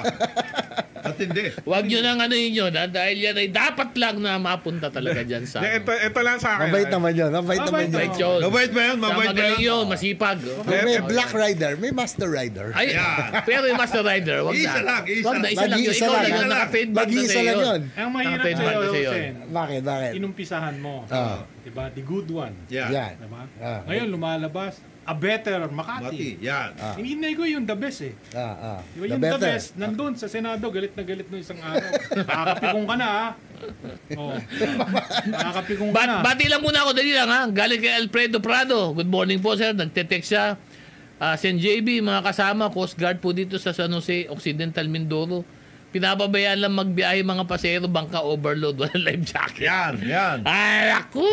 C: At hindi.
A: Huwag nyo nang ano yun dahil yan ay dapat lang na mapunta talaga dyan sa...
F: Ito lang sa akin.
D: Mabait naman yun. Mabait naman
A: Mabait
D: yun.
A: yun.
C: Mabait ba yun? Mabait ba
A: Magaling
C: yun?
A: yun, masipag.
D: May Black Rider, may Master Rider.
A: Ay, pero yung Master Rider, wag
C: Isa
A: na.
C: lang, isa
A: Wag na,
C: lang.
A: isa lang yun.
D: Mag-iisa
A: Ikaw
D: lang.
A: lang yung naka-trademark na
D: Mag-iisa
A: sa'yo
D: lang yun.
E: Ang mahirap
A: Naka-trademark
E: sa'yo,
A: na sa'yo.
E: Sen,
D: Bakit?
E: inumpisahan mo. Diba? The good one.
C: Yan.
D: Yan.
E: Diba?
D: Ah.
E: Ngayon, lumalabas, a better
C: Mati.
E: Makati.
C: Yan.
E: Hinihintay ko yung the best eh. Diba,
D: The
E: yung the
D: better.
E: best, nandun sa Senado, galit na galit no isang araw. Nakakapikong ka na ha. Oh. Nakakapikong ka na.
A: Bati lang muna ako, dali lang ha. Galing kay Alfredo Prado. Good morning po sir. Nagte-text siya. Sen JB, mga kasama, Coast Guard po dito sa San Jose, Occidental Mindoro. Pinababayaan lang magbiyahe mga pasero, bangka overload, walang life jacket.
C: Yan.
A: Ay, ako!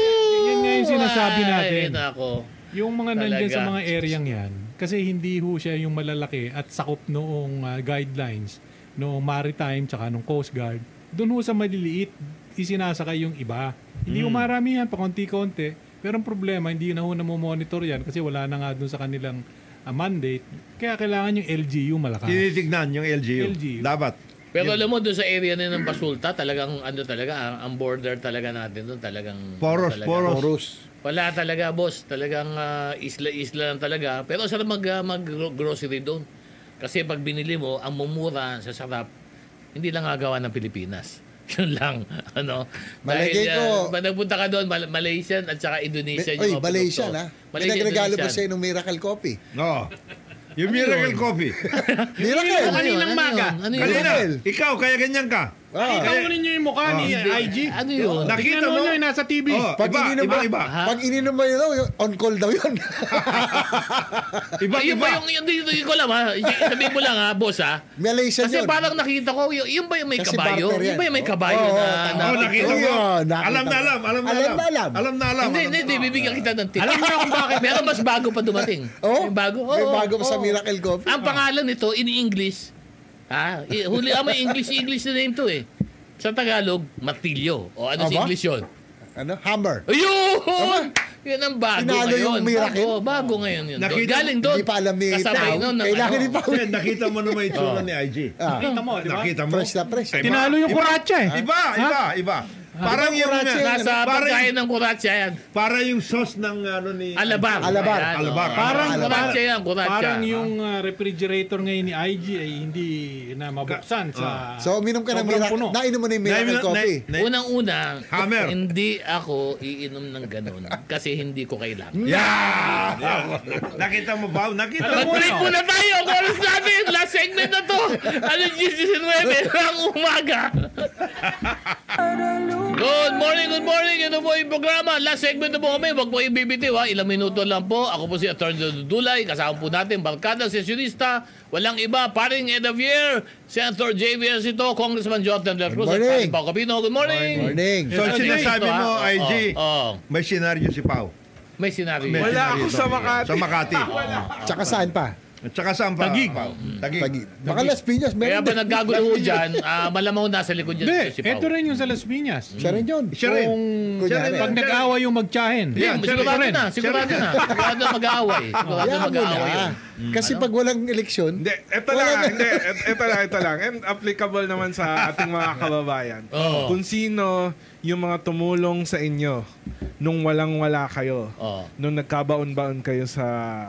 E: Yan nga yung sinasabi natin.
A: Ay, nako.
E: Yung mga
A: Talaga.
E: nandyan sa mga areang yan, kasi hindi ho siya yung malalaki at sakop noong guidelines, noong maritime, tsaka noong Coast Guard. Doon ho sa maliliit, isinasakay yung iba. Hindi ho marami yan, pa konti-konti. Pero ang problema, hindi na ho namomonitor yan kasi wala na nga doon sa kanilang mandate. Kaya kailangan yung LGU malakas.
C: Tinitignan yung LGU.
E: LGU.
C: Dapat.
A: Pero alam mo, doon sa area na ng Basulta, talagang ano talaga, ang border talaga natin doon, talagang...
C: Poros.
A: Wala talaga, boss. Talagang isla-isla lang talaga. Pero sarap mag-grocery doon. Kasi pag binili mo, ang mumura sa sarap, hindi lang gagawa ng Pilipinas. Yun lang. Ano?
D: Malagay ko-
A: pag nagpunta ka doon, Malaysian at saka Indonesian
D: Oy,
A: mga
D: Malaysian
A: produkto.
D: ha.
A: Malaysian,
D: Pinagregalo ba
A: Indonesian.
D: sa'yo ng Miracle Coffee?
C: No. Yung Miracle Coffee.
D: Miracle!
E: Kaninang maga.
A: Ano yun?
C: Kanina,
D: Miracle.
C: ikaw, kaya ganyan ka.
E: Nakita mo ninyo yung mukha ni IG.
A: Ano yun?
C: Nakita
E: Tignan
C: mo?
E: mo yun, nasa TV.
C: Oh,
D: Pag ininom mo,
C: iba.
D: pag ininom mo yun, on call daw yun.
C: Iba.
A: Yung ba yung dito ko alam ha? Sabihin mo lang ha, boss ha?
D: Malaysian
A: Kasi
D: yun.
A: parang nakita ko, yung ba yung may
D: Kasi
A: kabayo?
D: barter yan.
A: Yung ba yung may kabayo
D: Oo,
A: na...
D: tama.
C: Oh, nakita mo.
D: Yun, nakita
C: Alam na
D: mo.
C: alam.
D: Alam na alam.
A: Hindi, bibigyan kita ng tip. Alam mo kung bakit? Meron mas bago pa dumating.
D: Oh,
A: May bago?
D: may
A: Oo,
D: bago pa sa
A: oo.
D: Miracle Coffee.
A: Ang pangalan nito, in English, huli may English na name to eh. Sa Tagalog, martilyo. O ano sa
D: Aba?
A: English yun?
D: Ano? Hammer.
A: Ayun! Yun ang bago
D: Tinalo
A: ngayon.
D: yung Miracle?
A: Bago ngayon yun.
C: Nakita-
A: Galing doon.
D: Hindi pa alam ni
A: Kasabay
D: Pao.
A: nun ng
D: Kailangan
A: ano.
D: ni Pao.
C: Sen, nakita mo naman yung itsura ni IG.
E: Nakita mo, di ba?
C: Nakita mo?
D: Fresh na fresh.
E: Tinalo yung kuratsa eh.
C: Iba. Parang yung
A: Nasa
C: parang
A: pagkain ng kuratsa yan.
C: para yung sauce ng ano ni
A: Alabar.
D: Alabar.
A: Ayan,
C: Alabar.
A: oh.
E: Parang
A: kuratsa yan, kuratsa.
E: Parang yung refrigerator ngayon ni IG ay hindi na mabuksan sa
D: So, uminom ka ng
E: sobrang
D: Miracle.
E: puno.
D: Nainom mo na yung Miracle Coffee.
A: Unang-una,
C: Hammer.
A: hindi ako iinom ng ganun kasi hindi ko kailangan.
C: Yeah! Nakita mo ba? Nakita mo.
A: Mag-break muna tayo. Oras natin. Last segment na to. Ano 19 ng umaga. Good morning. Ito po yung programa. Last segment na po kami. Huwag po ibibitiw ha. Ilang minuto lang po. Ako po si Atty. Dudulay. Kasama po natin barkada sesyonista. Walang iba. Paring End of Year. Senator J.V. Ejercito. Congressman Jonathan Del Cruz. At
D: morning.
A: paring Pao Capino. Good morning.
D: Morning.
C: So,
A: Ano
C: sinasabi
A: ito,
C: mo,
A: ha?
C: IG,
A: Oo.
C: may senaryo si Pao.
A: May senaryo.
C: May
F: Wala
C: senaryo
F: ako
C: to.
F: sa Makati.
C: Sa Makati.
D: Tsaka saan pa?
C: At saka saan pa?
E: Tagig.
C: Pao? Tagig.
D: Baka Las Piñas,
A: Kaya
D: meron
A: ba
D: din.
A: nagkagulo ho dyan, malamang nasa likod dyan
E: Hindi,
A: si Pao.
E: ito rin yung sa Las Piñas.
D: Siya rin yun.
C: Siya rin.
E: Kung
D: Kunyari.
E: pag nag-aaway yung magtsahin.
C: Yan,
A: Sigurado
E: rin.
A: na. Sigurado mag-aaway. Sigurado
D: Hayaan mo
A: mag-aaway
D: na.
A: yun.
D: Kasi pag walang eleksyon,
F: Hindi, ito lang. And applicable naman sa ating mga kababayan.
A: Oo.
F: Kung sino yung mga tumulong sa inyo nung walang-wala kayo.
A: Oo.
F: Nung nagkabaon-baon kayo sa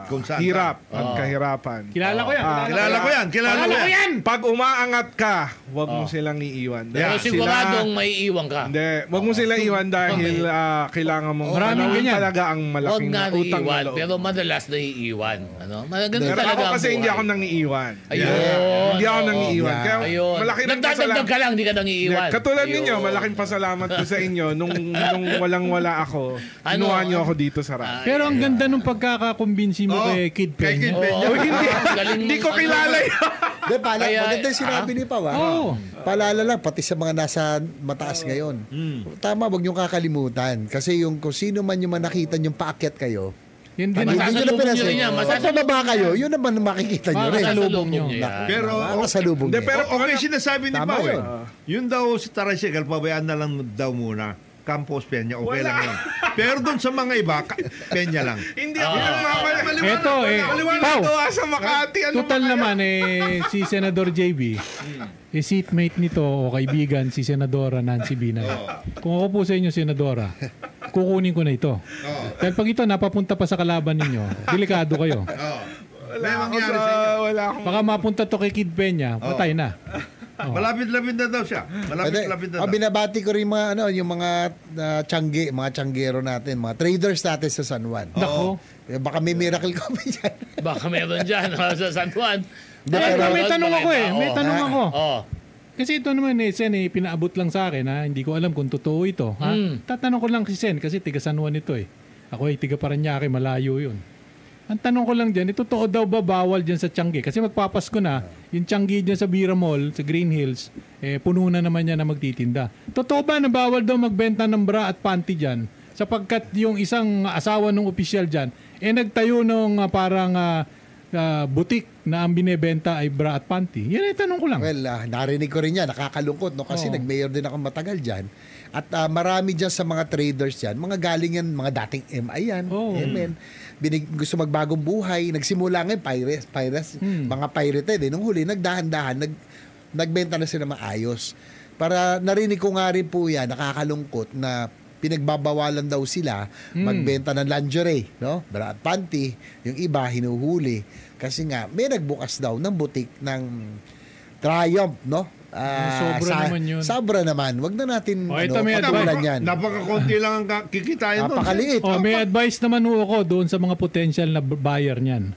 C: Kung saan
F: hirap
A: ba?
F: at
A: Oo.
F: kahirapan.
E: Kilala ko yan.
C: Kilala ko yan. Kilala ko yan.
F: Pag umaangat ka, huwag mo silang iiwan.
A: Pero
C: Yeah.
A: siguradong may iwan ka.
F: Hindi, wag mo sila iwan dahil kailangan mong
E: Maraming
F: panawin
E: ganyan.
F: talaga ang
A: Huwag
F: malaking
A: nga
F: utang na
A: naiiwan,
F: loob.
A: pero madalas naiiwan. Ano? Ganun
F: Pero
A: talaga
F: ako
A: ang
F: kasi
A: buhay.
F: hindi ako nangiiwan.
A: Ayun.
F: Hindi ako
A: Oo.
F: nangiiwan. Kaya
A: Ayun.
F: malaking
A: Nagdadagdag
F: pasalamat.
A: ka lang, hindi ka nangiiwan.
F: Katulad ninyo,
A: Ayun.
F: malaking pasalamat ko sa inyo nung walang-wala ako.
A: Ano?
F: Kinuha niyo ako dito sa radyo.
E: Pero ang ganda nung pagkakakumbinsi mo
C: Oo.
E: kay Kid
C: Kay Kid
E: Peña.
C: Peña.
A: Oo, galing
F: Hindi
A: mo.
F: ko kilala yun.
A: Kaya-
D: maganda yung sinabi ni Pao.
E: Oo.
D: Paalala lang, pati sa mga nasa mataas ngayon. Tama, wag niyong kakalimutan. Kasi yung kung sino man yung nakita niyong paakyat kayo,
E: Yun din.
A: Masasalubong
D: hindi nyo na
A: nyo rin yan,
D: pinasin. Pag
A: masasalubong.
D: pababa kayo, yun naman makikita nyo rin.
E: Makasalubong nyo.
A: yan.
C: Pero,
D: Makasalubong
F: Hindi,
D: niya.
F: pero
C: okay sinasabi ni
D: Tama
C: Pao eh.
D: yun.
C: Yun daw si Tarasigal, pabayaan na lang daw muna. Campos Peña, okay
F: Wala.
C: lang yun. Pero doon sa mga iba, Peña lang.
F: Hindi ako maliwanag.
E: Eto,
F: Maliwanag to sa Makati.
E: Total naman si Senador JB, seatmate nito o kaibigan si Senadora Nancy Binay. Kung ako po sa inyo, Senadora, kukunin ko na ito. Dahil pag ito napapunta pa sa kalaban ninyo, delikado kayo.
C: May mangyari sa inyo.
F: Wala akong...
E: Baka mapunta to kay Kid Peña, patay na.
C: Malapit-lapit na daw siya. Malapit-lapit na daw.
D: Binabati ko rin yung mga mga tsanggero natin, mga traders natin sa San Juan.
E: Nako.
D: Baka may miracle coffee dyan.
A: Baka meron dyan sa San Juan.
E: May tanong ako May tanong ako.
A: Oh.
E: Kasi ito naman Sen, pinaabot lang sa akin ha. Hindi ko alam kung totoo ito. Ha? Tatanong ko lang si Sen kasi tiga San Juan ito Ako ay tiga Parañaque, malayo yun. Ang tanong ko lang dyan, totoo daw ba bawal dyan sa Tiangge? Kasi magpapasko na, yung Tiangge dyan sa Bira Mall, sa Green Hills, puno na naman yan na magtitinda. Totoo ba na bawal daw magbenta ng bra at panty dyan? Sapagkat yung isang asawa ng opisyal dyan, nagtayo ng parang butik na ang binebenta ay bra at panty. Yan ay tanong ko lang.
D: Well, narinig ko rin yan. Nakakalungkot, no? Kasi nag-mayor din ako matagal dyan. At marami dyan sa mga traders dyan, mga galing yan, mga dating MI yan. Amen. Gusto magbagong buhay. Nagsimula ngayon, pirates, mga pirated. Nung huli, nagdahan-dahan, nagbenta na sila maayos. Para narinig ko nga rin po yan, nakakalungkot na pinagbabawalan daw sila magbenta ng lingerie, no? Bra at panty. Yung iba, hinuhuli. Kasi nga, may nagbukas daw ng butik ng Triumph, no?
E: Sobra naman yun.
D: Sobra naman. Wag na natin
E: ito may
D: patulan yan.
C: Napakakunti lang ang kikitain doon.
D: Napakaliit.
E: May advice naman ako doon sa mga potential na buyer niyan.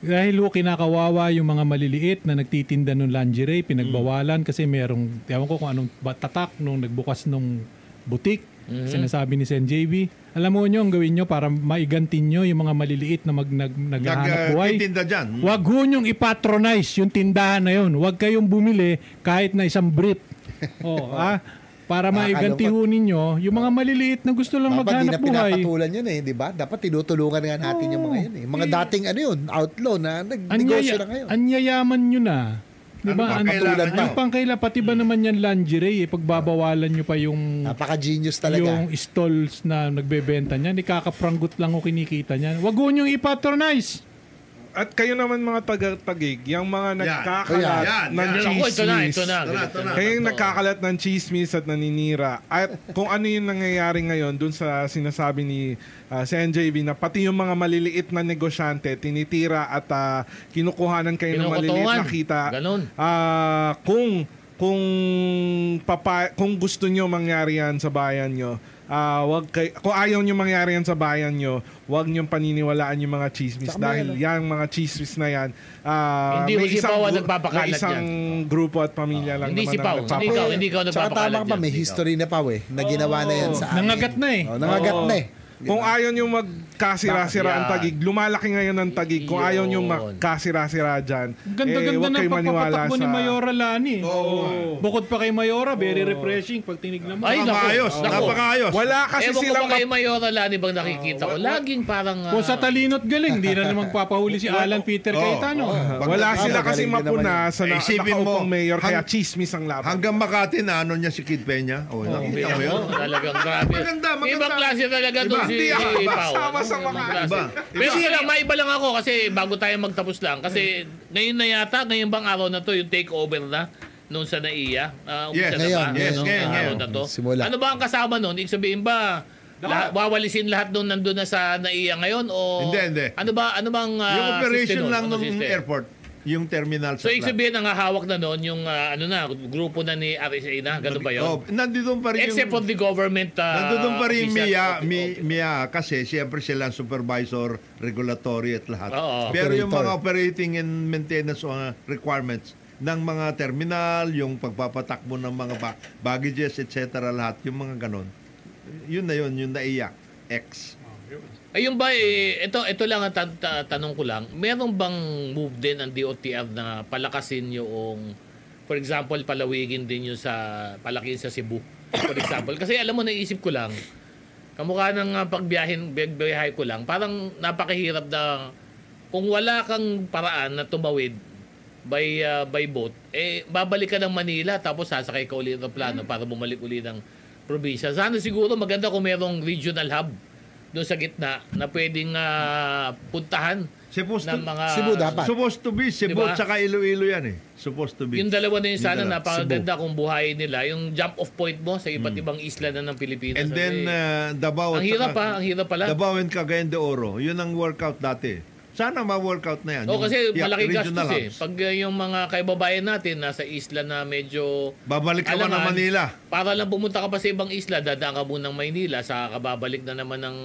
E: Dahil kinakawawa yung mga maliliit na nagtitinda ng lingerie, pinagbawalan kasi merong, ewan ko kung anong tatak nung nagbukas ng butik. Sinasabi ni Sen JB. Alam mo nyo, ang gawin nyo para maigantin nyo yung mga maliliit na naghahanap buhay. Huwag ho nyong ipatronize yung tindahan na yun. Huwag kayong bumili kahit na isang brief. Para maiganti ho ninyo yung mga maliliit na gusto lang maghanap buhay.
D: Dapat di na pinapatulan yun di ba? Dapat tinutulungan nga natin yung mga yun Mga dating outlaw na nagnegosyo na ngayon.
E: Anyayaman nyo na. Diba?
C: Ano
E: pang kailan, pati ba naman yan lingerie, pagbabawalan nyo pa yung
D: napaka-genius talaga.
E: Yung stalls na nagbebenta niyan, ikakapranggot lang o kinikita niyan. Wag ho nyong ipatronize.
F: At kayo naman mga taga-tagig, yung mga nagkakalat ng chismis.
A: Ito na.
F: Kayo yung nagkakalat ng chismis at naninira. At kung ano yung nangyayari ngayon dun sa sinasabi ni Sen JV na pati yung mga maliliit na negosyante tinitira at kinukuhanan kayo ng maliliit na kita.
A: Ganun.
F: Kung gusto nyo mangyari yan sa bayan nyo, kung ayaw nyo mangyari yan sa bayan nyo, huwag nyo paniniwalaan yung mga chismis. Dahil yung mga chismis na yan,
A: may
F: isang grupo at pamilya lang
A: hindi
F: naman
A: si Pao. Hindi ka
D: Tsaka
A: nagpapakalat
D: tama pa, may history na pa na ginawa na yan sa amin.
E: Nangagat na
D: nangagat na
F: Kung ayaw nyo magkasira-sira ang tagig, lumalaki ngayon ang tagig. Kung ayaw nyo magkasira-sira dyan,
E: ganda-ganda
F: huwag kayo
E: ng
F: maniwala
E: pagpapatakbo
F: sa...
E: ni Mayora Lani. Bukod pa kay Mayora, very refreshing pag tinignan mo.
A: Ay,
C: napakaayos.
F: Wala kasi
A: Ewan
F: silang...
A: ko kay Mayora Lani bang nakikita ko. Laging parang...
E: Kung sa talino't galing, hindi na naman magpapahuli si Alan Peter Cayetano.
F: Wala sila kasi
D: Magaling
F: mapuna sa
C: Isipin mo,
F: nakaupong mayor, kaya chismis ang laban.
C: Hanggang Makati na ano niya si Kid Peña. Nakikita mo yun?
A: Talagang grabe.
C: Maganda.
A: Ibang klase talaga doon si Pao.
F: Sama sa Makati.
A: Pero lang, maiba lang ako kasi bago tayo magtapos lang. Kasi ngayon na yata, ngayon bang araw na to, yung takeover na noon sa NAIA.
C: Yes,
A: ngayon na to.
D: Simula.
A: Ano ba ang kasama noon? Ibig sabihin ba, wawalisin lahat doon nandun na sa NAIA ngayon? O
C: Hindi.
A: Ano bang
C: Yung operation
A: system
C: lang
A: nun?
C: ng airport. Yung terminal sa
A: So, ibig sabihin, ang hahawak na noon, yung grupo na ni RSA na, gano'n ba yun?
C: Nandito pa rin
A: Except for the government
C: nandito pa rin
A: officials.
C: MIA kasi siyempre sila ang supervisor, regulatory at lahat.
A: Oo.
C: Pero yung
D: Operator.
C: mga operating and maintenance requirements ng mga terminal, yung pagpapatakbo ng mga baggages, etc. lahat, yung mga ganon. Yun, yung NAIA X.
A: Ayun ba, ito lang ang tanong ko lang. Meron bang move din ang DOTR na palakasin yung, for example, palawigin din yung palakin sa Cebu, for example? Kasi alam mo, naisip ko lang, kamukha ng pagbiyahe ko lang, parang napakahirap na kung wala kang paraan na tumawid by boat, babalik ka ng Manila tapos sasakay ka ulit ng plano para bumalik ulit ng probinsya. Sana siguro maganda kung merong regional hub doon sa gitna na pwedeng puntahan ng mga...
D: Cebu dapat.
C: Supposed to be Cebu
A: Diba?
C: tsaka Iloilo yan eh. Supposed to be.
A: Yung dalawa na yun sana
C: Yung dalawa.
A: napakaganda kung buhayin nila. Yung jump off point mo sa iba't ibang isla na ng Pilipinas.
C: And then Davao
A: ang hirap pala.
C: Davao and Cagayan de Oro. Yun ang workout dati. Sana ma-workout na yan.
A: O kasi malaking
C: regional
A: gastos
C: hubs.
A: Pag yung mga kaibabayan natin nasa isla na medyo...
C: Babalik ka pa ng
A: alangan,
C: Manila.
A: Para lang pumunta ka pa sa ibang isla, dadaan ka munang Maynila, sa kababalik na naman ng,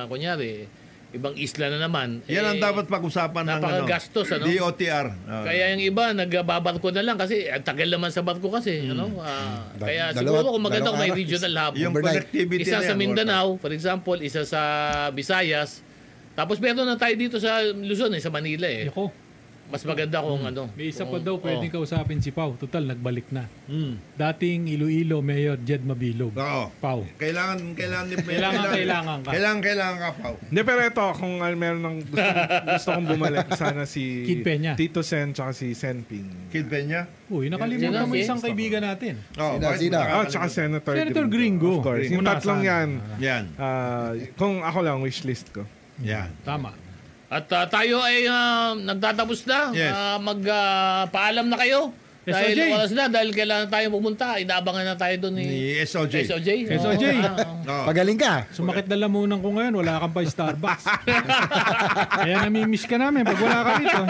A: kunyari, ibang isla na naman.
C: Yan ang dapat pag-usapan ng
A: napakagastos, ano?
C: DOTR.
A: Kaya yung iba, nagbabarko na lang kasi ang tagal naman sa barko kasi. Ano? Kaya siguro kung maganda kung may regional hub.
C: Yung connectivity
A: Isa
C: na
A: sa
C: yan,
A: Mindanao, for example, isa sa Visayas. Tapos meron na tayo dito sa Luzon, sa Manila eh.
E: Ako,
A: Mas maganda kung ano.
E: may isa pa
A: kung-
E: daw pwedeng kausapin si Pau. Total, nagbalik na. Dating Iloilo Mayor Jed Mabilog.
C: Oo.
E: Pau.
C: Kailangan
E: Kailangan ka.
C: Kailangan ka, Pao.
F: Hindi, pero ito, kung meron ng gusto kong bumalik, sana si
E: Kid Peña.
F: Tito Sen tsaka si Senping.
C: Kid Peña?
E: Uy, nakalimutan mo
A: Sino?
E: isang kaibigan natin.
C: Oh,
D: Sino?
F: Tsaka Senator
E: Gringo.
F: Of course. Yung
E: Muna
F: tatlong
E: sana.
F: yan,
C: Yan.
F: kung ako lang, wishlist ko.
C: Yan.
E: Tama.
A: At tayo ay nagtatapos na.
C: Yes.
A: Magpaalam na kayo. Dahil
E: SOJ.
A: oras na, dahil kailangan tayo pumunta. Inaabangan na tayo doon
C: Ni SOJ.
A: SOJ.
E: SOJ.
C: Oh.
D: Pagaling ka.
E: Sumakit na lamunan ko ngayon, wala kang pa Starbucks. Kaya namimiss ka namin pag wala ka rito.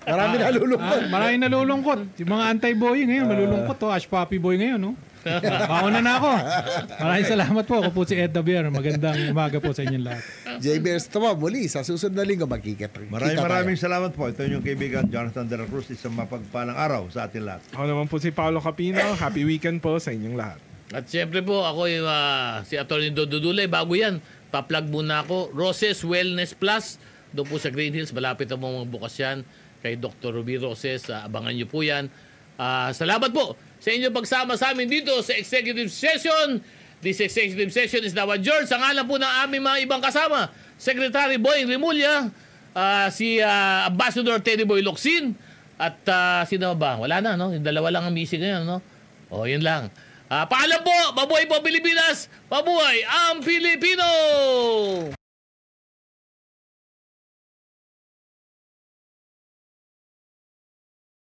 D: Marami nalulungkot.
E: Maraming nalulungkot. Yung mga anti-boy ngayon, malulungkot. Ash Puppy Boy ngayon, no? Mauna na ako. Maraming salamat po. Ako po si Ed Davier. Magandang umaga po sa inyong lahat.
D: JBS, ito muli. Sa susunod na linggo, magkikita.
C: Maraming salamat po. Ito yung kaibigan Jonathan De La Cruz. Isang mapagpalang araw sa atin lahat.
F: Ako naman po si Paolo Capino. Happy weekend po sa inyong lahat.
A: At siyempre po, ako yung si Atty. Dodo Dulay. Bago yan, pa-plug muna ako. Roses Wellness Plus. Doon po sa Green Hills. Malapit na po bukas yan. Kay Dr. Ruby Roses. Abangan nyo po yan. Salamat po sa inyong pagsama sa amin dito sa executive session. This executive session is now adjourned. Sa ngalan po ng aming mga ibang kasama, Secretary Boying Remulla, si Ambassador Teddy Boy Locsin, at sino ba? Wala na, no? Yung dalawa lang ang missing ngayon, no? O, yun lang. Paalam po! Mabuhay po Pilipinas! Mabuhay ang Pilipinas!